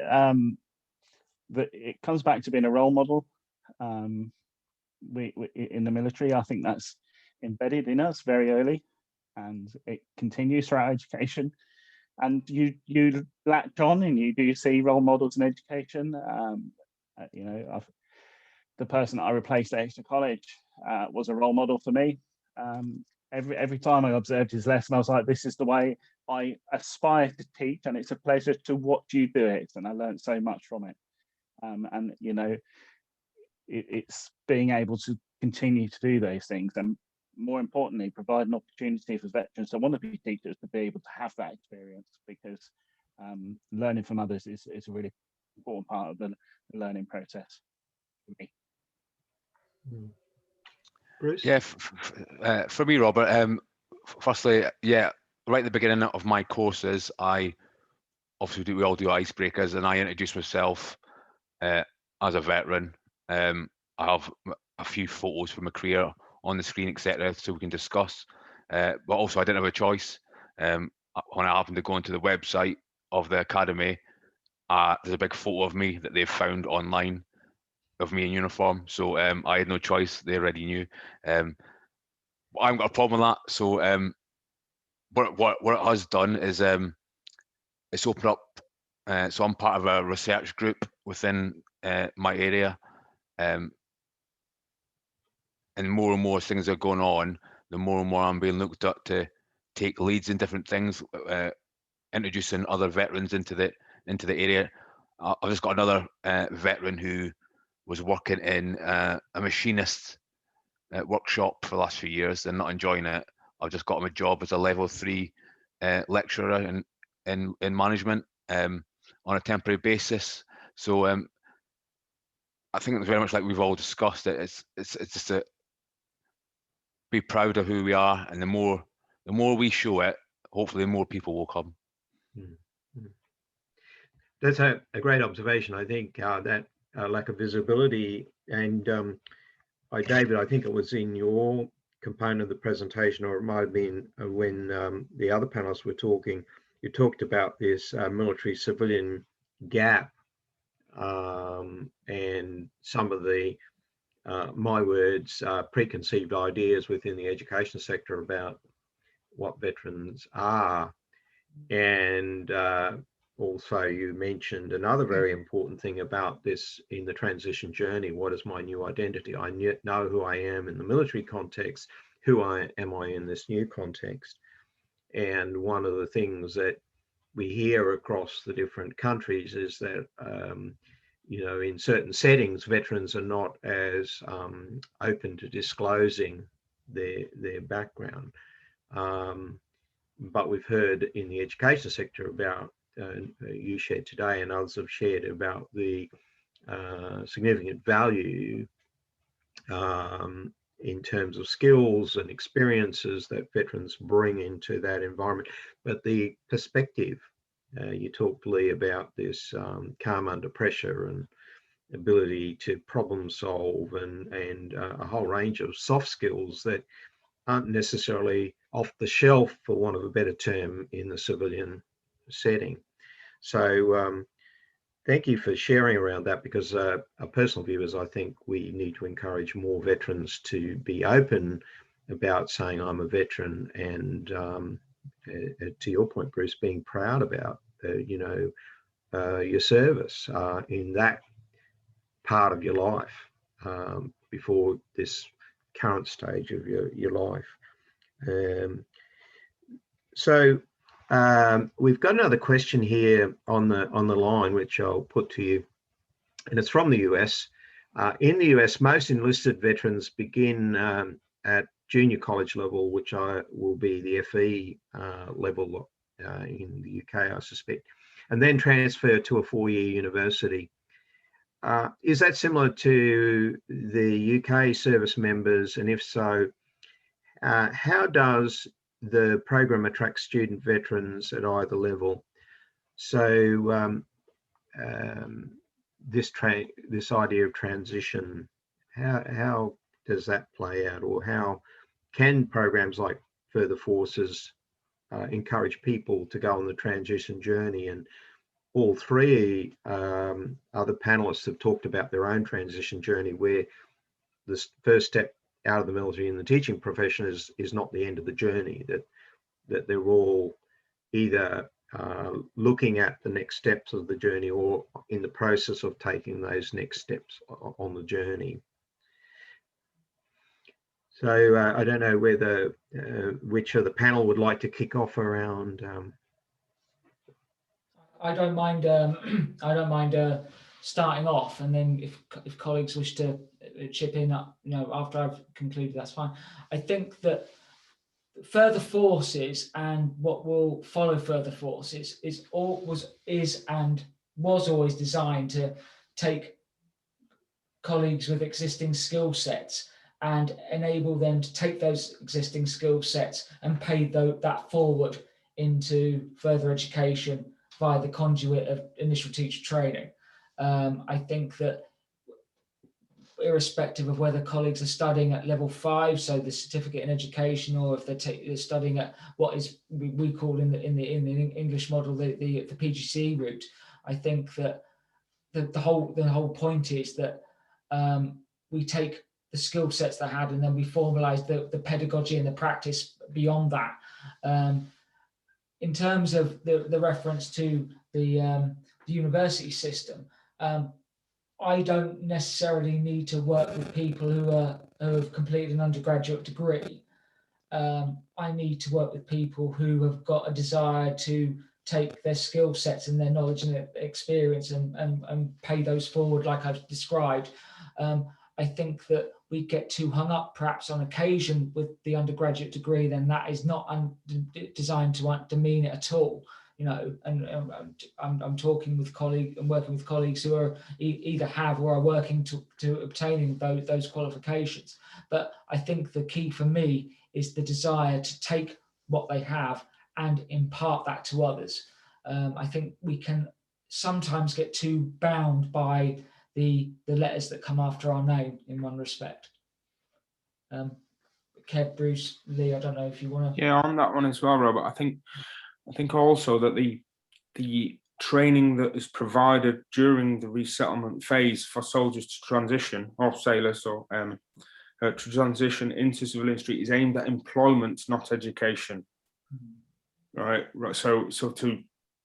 it comes back to being a role model. We in the military, I think that's embedded in us very early, and it continues throughout education. And you latch on, and you do see role models in education. You know, the person that I replaced at Exeter College was a role model for me. Every time I observed his lesson, I was like, this is the way I aspire to teach, and it's a pleasure to watch you do it. And I learned so much from it. And you know, it's being able to continue to do those things, and more importantly, provide an opportunity for veterans that want to be teachers to be able to have that experience, because learning from others is a really important part of the learning process for me. Bruce? Yeah, for me, Robert, firstly, yeah, right at the beginning of my courses, we all do icebreakers, and I introduce myself as a veteran. I have a few photos from my career on the screen, etc., so we can discuss. But also, I didn't have a choice. When I happened to go into the website of the academy, there's a big photo of me that they've found online of me in uniform. So I had no choice. They already knew. I haven't got a problem with that. So what it has done is it's opened up. So I'm part of a research group within my area. And more and more things are going on, the more and more I'm being looked at to take leads in different things, introducing other veterans into the area. I've just got another veteran who was working in a machinist workshop for the last few years and not enjoying it. I've just got him a job as a level 3 lecturer in management on a temporary basis. So I think it's very much like we've all discussed it. It's just a be proud of who we are, and the more we show it, hopefully more people will come. That's a great observation. I think that lack of visibility, and David, I think it was in your component of the presentation, or it might have been when the other panelists were talking, you talked about this military civilian gap, and some of the my words, preconceived ideas within the education sector about what veterans are. And also you mentioned another very important thing about this in the transition journey. What is my new identity? I know who I am in the military context. Who am I in this new context? And one of the things that we hear across the different countries is that in certain settings, veterans are not as open to disclosing their background. But we've heard in the education sector about, you shared today and others have shared about the significant value in terms of skills and experiences that veterans bring into that environment. But the perspective, you talked, Leigh, about this calm under pressure and ability to problem solve and a whole range of soft skills that aren't necessarily off the shelf, for want of a better term, in the civilian setting. So thank you for sharing around that, because our personal view is I think we need to encourage more veterans to be open about saying I'm a veteran, and to your point, Bruce, being proud about your service in that part of your life before this current stage of your life. So we've got another question here on the line, which I'll put to you, and it's from the US. In the US, most enlisted veterans begin at junior college level, which will be the FE level in the UK, I suspect, and then transfer to a 4-year university. Is that similar to the UK service members? And if so, how does the program attract student veterans at either level? So this idea of transition, how does that play out, or how can programs like Further Forces encourage people to go on the transition journey? And all three other panelists have talked about their own transition journey, where the first step out of the military and the teaching profession is not the end of the journey, that they're all either looking at the next steps of the journey or in the process of taking those next steps on the journey. So I don't know whether which of the panel would like to kick off around. I don't mind. I don't mind starting off, and then if colleagues wish to chip in, after I've concluded, that's fine. I think that Further Forces and what will follow Further Forces is and was always designed to take colleagues with existing skill sets and enable them to take those existing skill sets and pay that forward into further education via the conduit of initial teacher training. I think that irrespective of whether colleagues are studying at level 5, so the certificate in education, or if they're studying at what is we call in the English model the PGCE route, I think that the whole point is that we take the skill sets they had and then we formalize the pedagogy and the practice beyond that. In terms of the reference to the university system, I don't necessarily need to work with people who have completed an undergraduate degree. I need to work with people who have got a desire to take their skill sets and their knowledge and experience and pay those forward, like I've described. I think that we get too hung up perhaps on occasion with the undergraduate degree, then that is not designed to demean it at all. And I'm talking with colleagues and working with colleagues who are either have or are working to obtaining those qualifications. But I think the key for me is the desire to take what they have and impart that to others. I think we can sometimes get too bound by the letters that come after our name in one respect. Kev, Bruce, Leigh, I don't know if you want to. Yeah, on that one as well, Robert. I think also that the training that is provided during the resettlement phase for soldiers to transition, or sailors, or to transition into civilian street is aimed at employment, not education. Right. So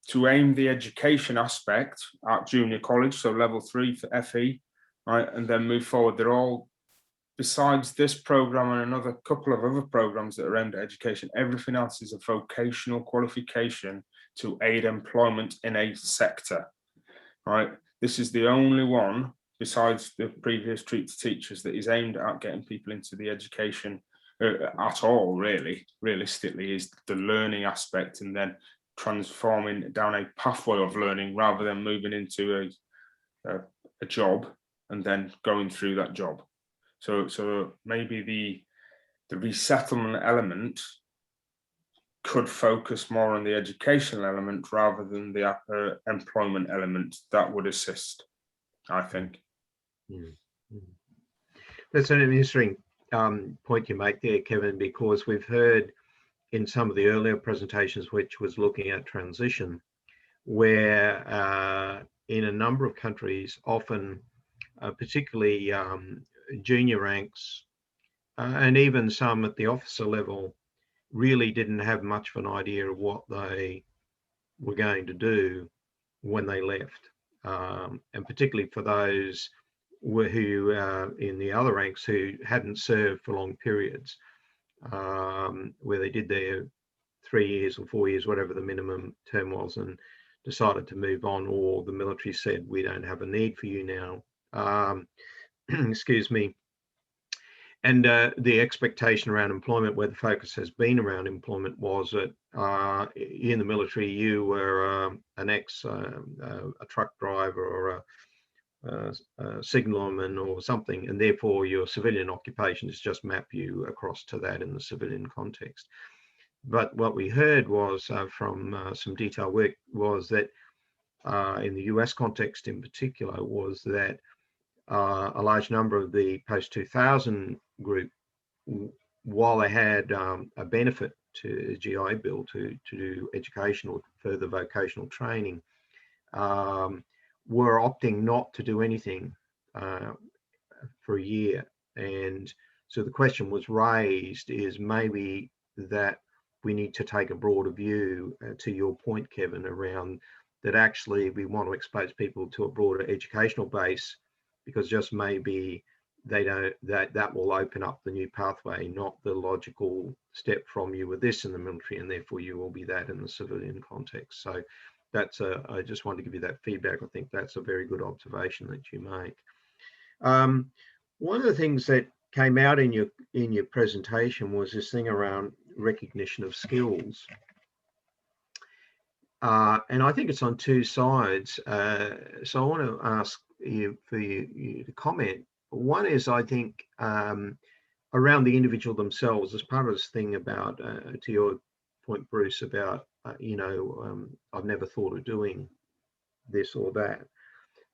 to aim the education aspect at junior college, so level 3 for FE, right, and then move forward. They're all, besides this program and another couple of other programs that are aimed at education, everything else is a vocational qualification to aid employment in a sector, right? this is the only one besides the previous Treat to Teachers that is aimed at getting people into the education at all, really, realistically, is the learning aspect, and then transforming down a pathway of learning rather than moving into a job and then going through that job. So maybe the resettlement element could focus more on the educational element rather than the employment element. That would assist, I think. That's an interesting point you make there, Kevin, because we've heard in some of the earlier presentations, which was looking at transition, where in a number of countries, often particularly junior ranks and even some at the officer level, really didn't have much of an idea of what they were going to do when they left. And particularly for those who in the other ranks who hadn't served for long periods, where they did their 3 years or 4 years, whatever the minimum term was, and decided to move on, or the military said, we don't have a need for you now. Excuse me. And the expectation around employment, where the focus has been around employment, was that in the military you were a truck driver or a signalman or something, and therefore your civilian occupation is just map you across to that in the civilian context. But what we heard was from some detailed work was that in the US context in particular, was that a large number of the post-2000 group, while they had a benefit to the GI Bill to do educational, further vocational training, were opting not to do anything for a year. And so the question was raised is maybe that we need to take a broader view, to your point, Kevin, around that actually we want to expose people to a broader educational base, because just maybe they don't, that will open up the new pathway, not the logical step from you were this in the military and therefore you will be that in the civilian context. So that's I just wanted to give you that feedback. I think that's a very good observation that you make. One of the things that came out in your presentation was this thing around recognition of skills. And I think it's on two sides. So I want to ask you for you to comment. One is, I think, around the individual themselves, as part of this thing about, to your point, Bruce, about, I've never thought of doing this or that.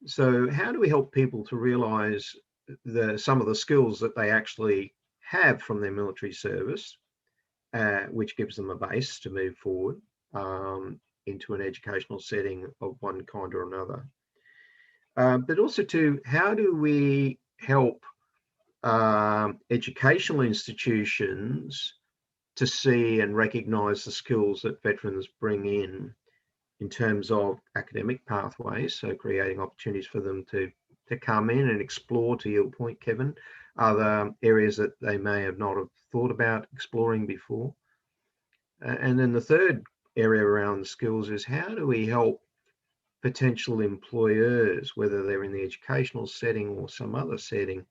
So how do we help people to realize some of the skills that they actually have from their military service, which gives them a base to move forward into an educational setting of one kind or another? But also to, how do we help educational institutions to see and recognize the skills that veterans bring in terms of academic pathways, so creating opportunities for them to come in and explore, to your point, Kevin, other areas that they may have not have thought about exploring before. And then the third area around skills is, how do we help potential employers, whether they're in the educational setting or some other setting,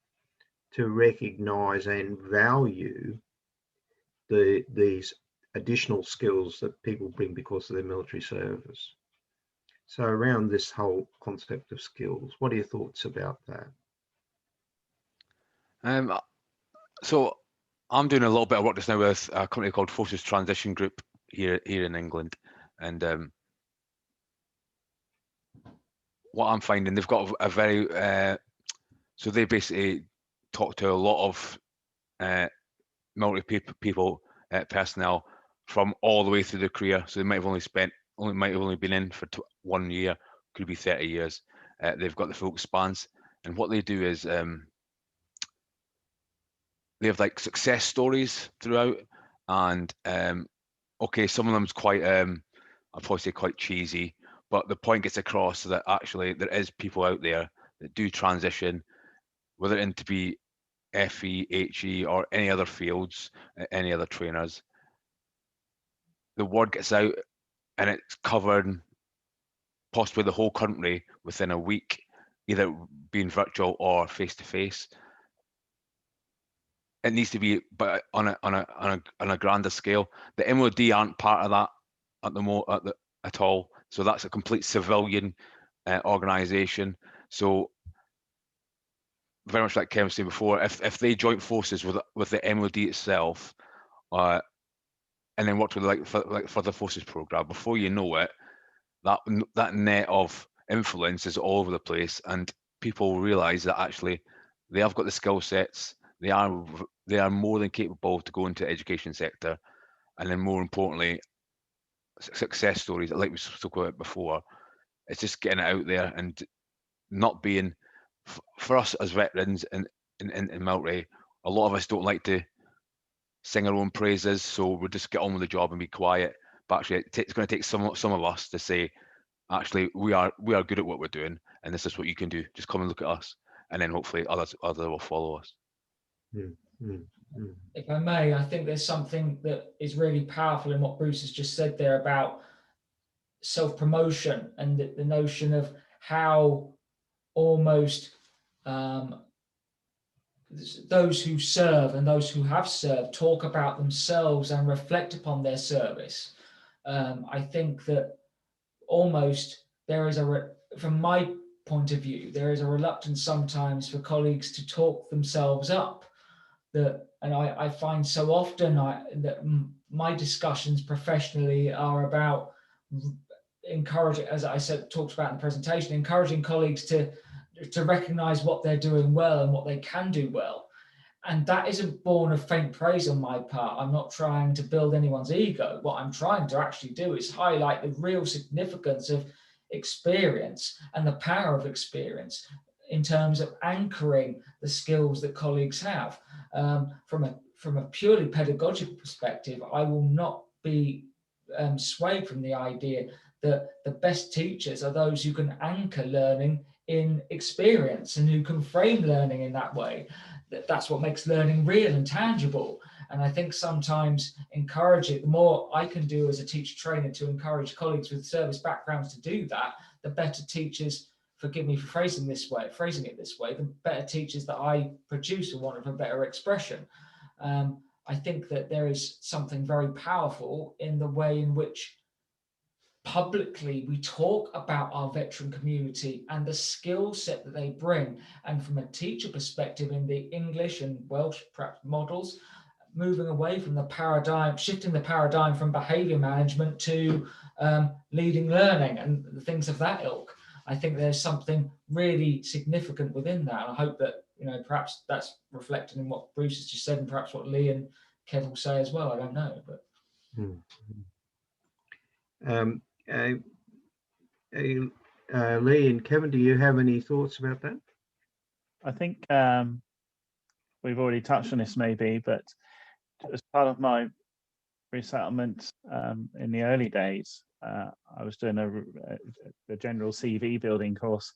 to recognize and value these additional skills that people bring because of their military service? So around this whole concept of skills, what are your thoughts about that? So I'm doing a little bit of work just now with a company called Forces Transition Group here in England, and what I'm finding, they've got a very so they basically talk to a lot of military people, personnel from all the way through their career. So they might have only been in for 1 year, could be 30 years. They've got the full expanse, and what they do is they have like success stories throughout, and okay, some of them's quite I'd probably say quite cheesy, but the point gets across that actually there is people out there that do transition, whether into be FE, HE, or any other fields, any other trainers. The word gets out and it's covered possibly the whole country within a week either being virtual or face to face. It needs to be, but on a grander scale. The MOD aren't part of that at all. So that's a complete civilian organisation. So very much like Kevin was saying before, if they join forces with the MOD itself, and then worked with for the forces program, before you know it, that net of influence is all over the place, and people realise that actually they have got the skill sets. They are more than capable to go into the education sector, and then more importantly, success stories like we spoke about before. It's just getting it out there and not being, for us as veterans in military, a lot of us don't like to sing our own praises, so we'll just get on with the job and be quiet. But actually, it's going to take some of us to say, actually, we are good at what we're doing, and this is what you can do. Just come and look at us, and then hopefully others will follow us. If I may, I think there's something that is really powerful in what Bruce has just said there about self-promotion and the notion of how almost those who serve and those who have served talk about themselves and reflect upon their service. I think that almost there is from my point of view, there is a reluctance sometimes for colleagues to talk themselves up. And I find so often that my discussions professionally are about encouraging, as I said, talked about in the presentation, encouraging colleagues to recognize what they're doing well and what they can do well. And that isn't born of faint praise on my part. I'm not trying to build anyone's ego. What I'm trying to actually do is highlight the real significance of experience and the power of experience in terms of anchoring the skills that colleagues have. From a purely pedagogical perspective, I will not be swayed from the idea that the best teachers are those who can anchor learning in experience and who can frame learning in that way. That's what makes learning real and tangible. And I think sometimes the more I can do as a teacher trainer to encourage colleagues with service backgrounds to do that, the better teachers, forgive me for phrasing it this way, the better teachers that I produce, for want of a better expression. I think that there is something very powerful in the way in which publicly we talk about our veteran community and the skill set that they bring. And from a teacher perspective, in the English and Welsh perhaps models, moving away from the paradigm, shifting the paradigm from behavior management to leading learning and the things of that ilk. I think there's something really significant within that. And I hope that, perhaps that's reflected in what Bruce has just said and perhaps what Leigh and Kev will say as well. I don't know, but. Leigh and Kevin, do you have any thoughts about that? I think we've already touched on this maybe, but as part of my resettlement in the early days, I was doing a general CV building course,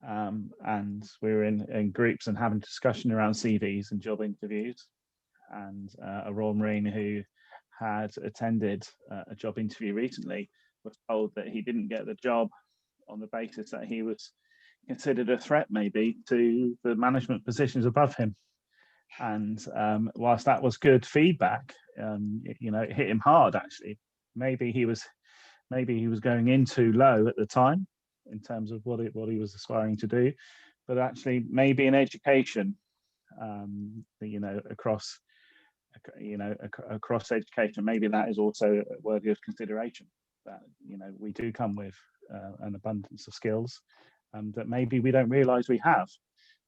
and we were in groups and having discussion around CVs and job interviews. And a Royal Marine who had attended a job interview recently was told that he didn't get the job on the basis that he was considered a threat maybe to the management positions above him. And whilst that was good feedback, it hit him hard actually. Maybe he was going in too low at the time in terms of what he was aspiring to do, but actually maybe in education, across education, maybe that is also worthy of consideration. That we do come with an abundance of skills that maybe we don't realise we have.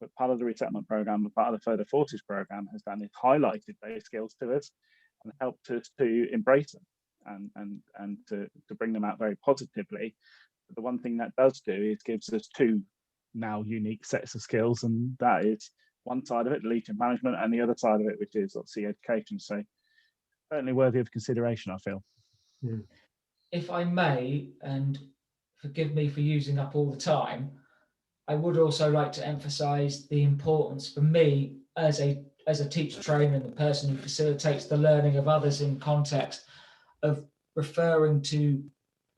But part of the resettlement program, and part of the Further Forces program has done is highlighted those skills to us and helped us to embrace them and to bring them out very positively. But the one thing that does do is gives us two now unique sets of skills, and that is one side of it, leadership management, and the other side of it, which is obviously education. So certainly worthy of consideration, I feel. If I may, and forgive me for using up all the time, I would also like to emphasize the importance for me as a teacher trainer and the person who facilitates the learning of others in context of referring to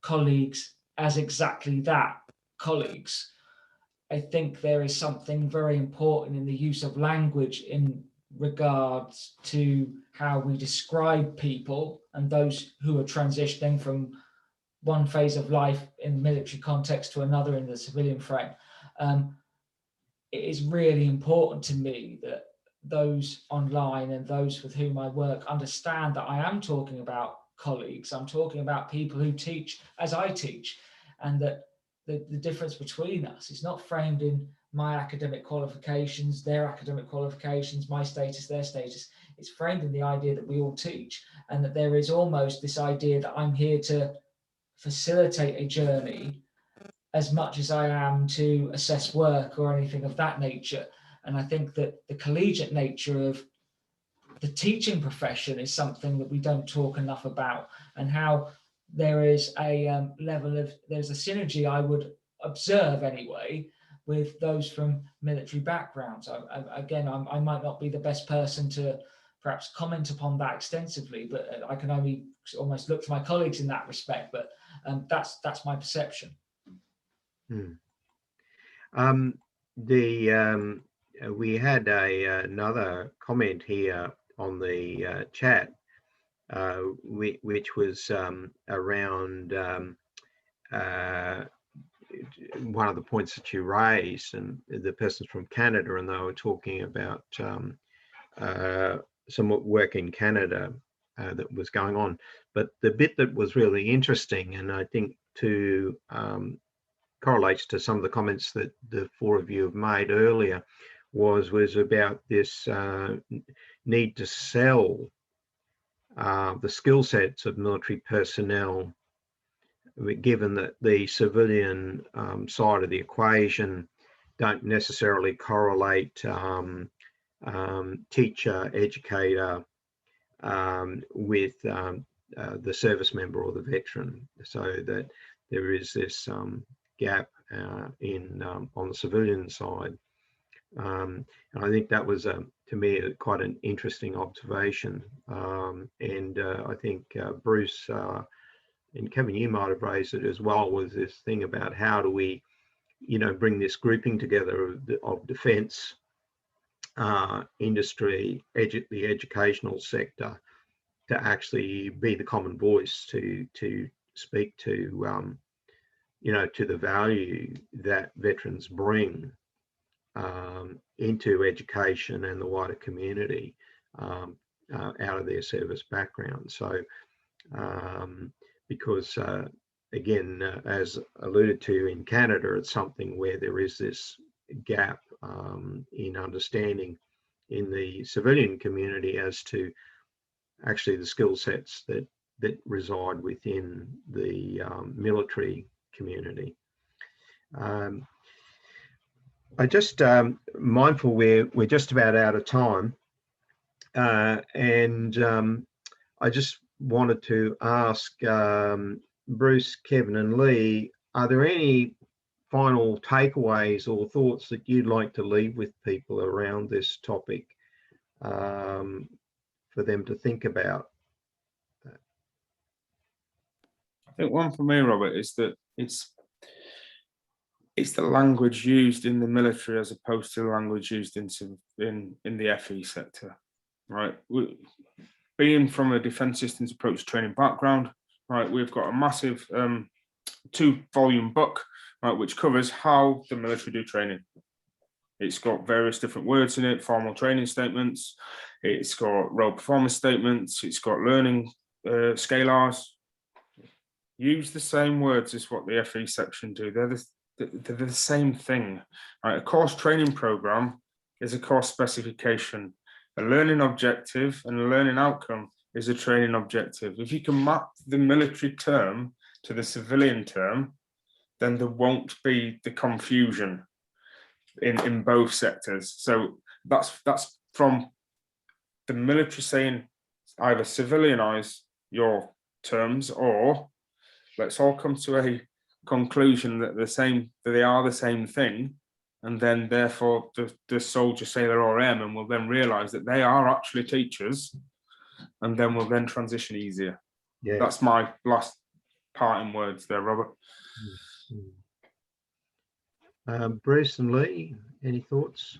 colleagues as exactly that, colleagues. I think there is something very important in the use of language in regards to how we describe people and those who are transitioning from one phase of life in the military context to another in the civilian frame. It is really important to me that those online and those with whom I work understand that I am talking about colleagues. I'm talking about people who teach as I teach, and that the difference between us is not framed in my academic qualifications, their academic qualifications, my status, their status. It's framed in the idea that we all teach, and that there is almost this idea that I'm here to facilitate a journey as much as I am to assess work or anything of that nature. And I think that the collegiate nature of the teaching profession is something that we don't talk enough about, and how there is a there's a synergy, I would observe anyway, with those from military backgrounds. I might not be the best person to perhaps comment upon that extensively, but I can only almost look to my colleagues in that respect. But that's my perception. We had another comment here on the chat, which was around one of the points that you raised, and the person's from Canada, and they were talking about some work in Canada that was going on. But the bit that was really interesting, and I think correlates to some of the comments that the four of you have made earlier, was about this need to sell the skill sets of military personnel, given that the civilian side of the equation don't necessarily correlate teacher, educator with the service member or the veteran, so that there is this gap on the civilian side. And I think that was, to me, quite an interesting observation. And I think Bruce and Kevin, you might have raised it as well, was this thing about how do we, bring this grouping together of defence, industry, the educational sector, to actually be the common voice to speak to, to the value that veterans bring into education and the wider community out of their service background. So, because again, as alluded to in Canada, it's something where there is this gap in understanding in the civilian community as to actually the skill sets that reside within the military community. I just mindful we're just about out of time, and I just wanted to ask Bruce, Kevin, and Leigh, are there any final takeaways or thoughts that you'd like to leave with people around this topic for them to think about? I think one for me, Robert, is that it's the language used in the military as opposed to the language used in the FE sector, right? Being from a defence systems approach training background, right, we've got a massive 2-volume book, right, which covers how the military do training. It's got various different words in it, formal training statements, it's got role performance statements, it's got learning scalars. Use the same words as what the FE section do. They're the same thing. Right? A course training program is a course specification. A learning objective and a learning outcome is a training objective. If you can map the military term to the civilian term, then there won't be the confusion in both sectors. So that's from the military saying either civilianize your terms, or let's all come to a conclusion that they are the same thing, and then therefore the soldier, sailor, or airman will then realize that they are actually teachers, and then will then transition easier. Yeah, that's my last parting words there, Robert. Bruce and Leigh, any thoughts?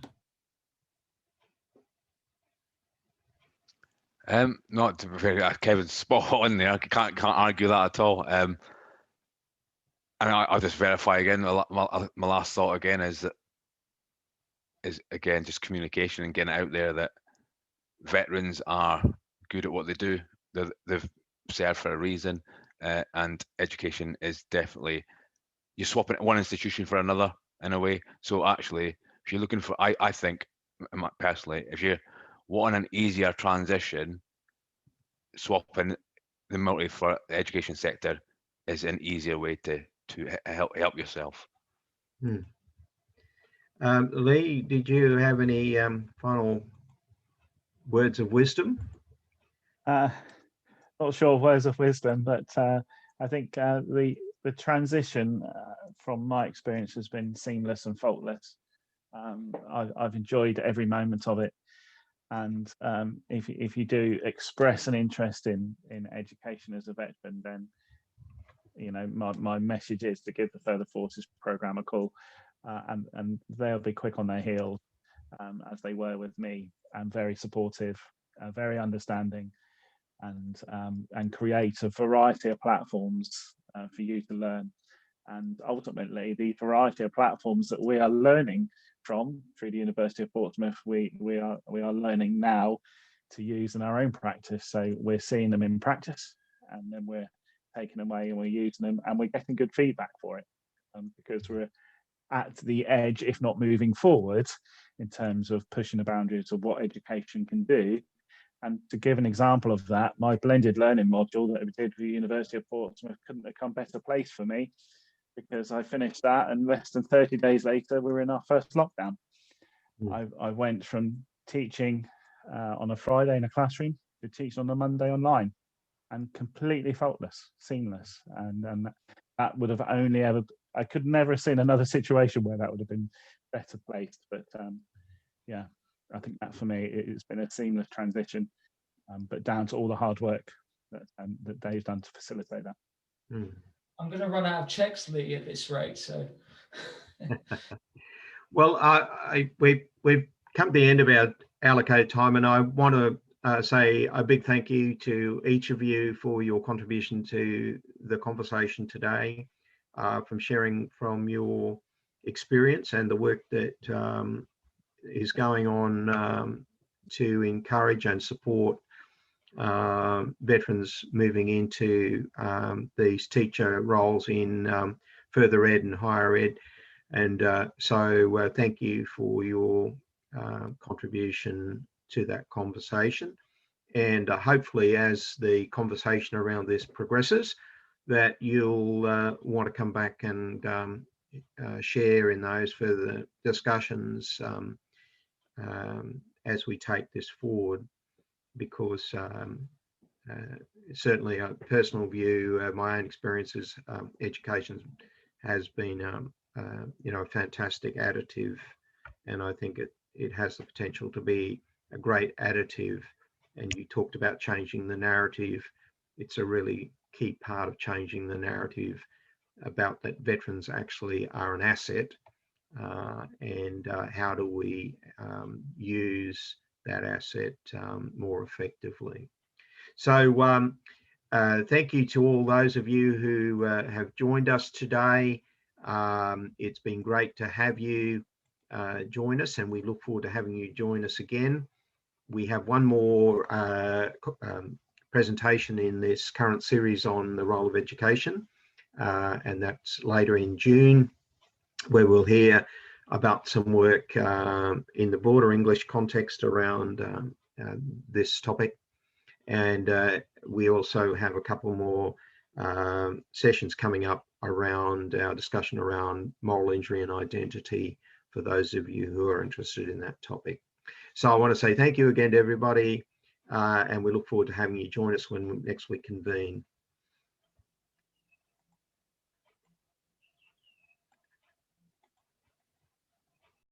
Not to be fair, Kevin's spot on there. I can't argue that at all. And I'll just verify again. My last thought again is again just communication and getting it out there that veterans are good at what they do. They've served for a reason, and education is definitely, you're swapping one institution for another in a way. So actually, if you're looking for, I think personally, if you want an easier transition, swapping the military for the education sector is an easier way to help yourself. Leigh, did you have any final words of wisdom? Not sure of words of wisdom, but I think the transition from my experience has been seamless and faultless. I've enjoyed every moment of it, and if you do express an interest in education as a veteran, then my message is to give the Further Forces Programme a call, and they'll be quick on their heels, as they were with me, and very supportive, very understanding, and create a variety of platforms for you to learn. And ultimately, the variety of platforms that we are learning from through the University of Portsmouth, we are learning now to use in our own practice. So we're seeing them in practice, and then we're taking them away and we're using them, and we're getting good feedback for it, because we're at the edge, if not moving forward, in terms of pushing the boundaries of what education can do. And to give an example of that, my blended learning module that we did for the University of Portsmouth couldn't have come better place for me, because I finished that and less than 30 days later, we were in our first lockdown. I went from teaching on a Friday in a classroom to teaching on a Monday online, and completely faultless, seamless. And that would have only ever, I could never have seen another situation where that would have been better placed. But yeah, I think that for me, it's been a seamless transition, but down to all the hard work that Dave's done to facilitate that. I'm going to run out of checks, Leigh, at this rate. So, well, we've come to the end of our allocated time, and I want to say a big thank you to each of you for your contribution to the conversation today, from sharing from your experience and the work that is going on to encourage and support veterans moving into these teacher roles in further ed and higher ed. And so thank you for your contribution to that conversation. And hopefully, as the conversation around this progresses, that you'll want to come back and share in those further discussions as we take this forward, because certainly a personal view, my own experiences, education has been a fantastic additive, and I think it has the potential to be a great additive. And you talked about changing the narrative. It's a really key part of changing the narrative about that veterans actually are an asset, and how do we use that asset more effectively. So thank you to all those of you who have joined us today. It's been great to have you join us, and we look forward to having you join us again. We have one more presentation in this current series on the role of education, and that's later in June, where we'll hear about some work in the broader English context around this topic. And we also have a couple more sessions coming up around our discussion around moral injury and identity for those of you who are interested in that topic. So I want to say thank you again to everybody, and we look forward to having you join us when next we convene.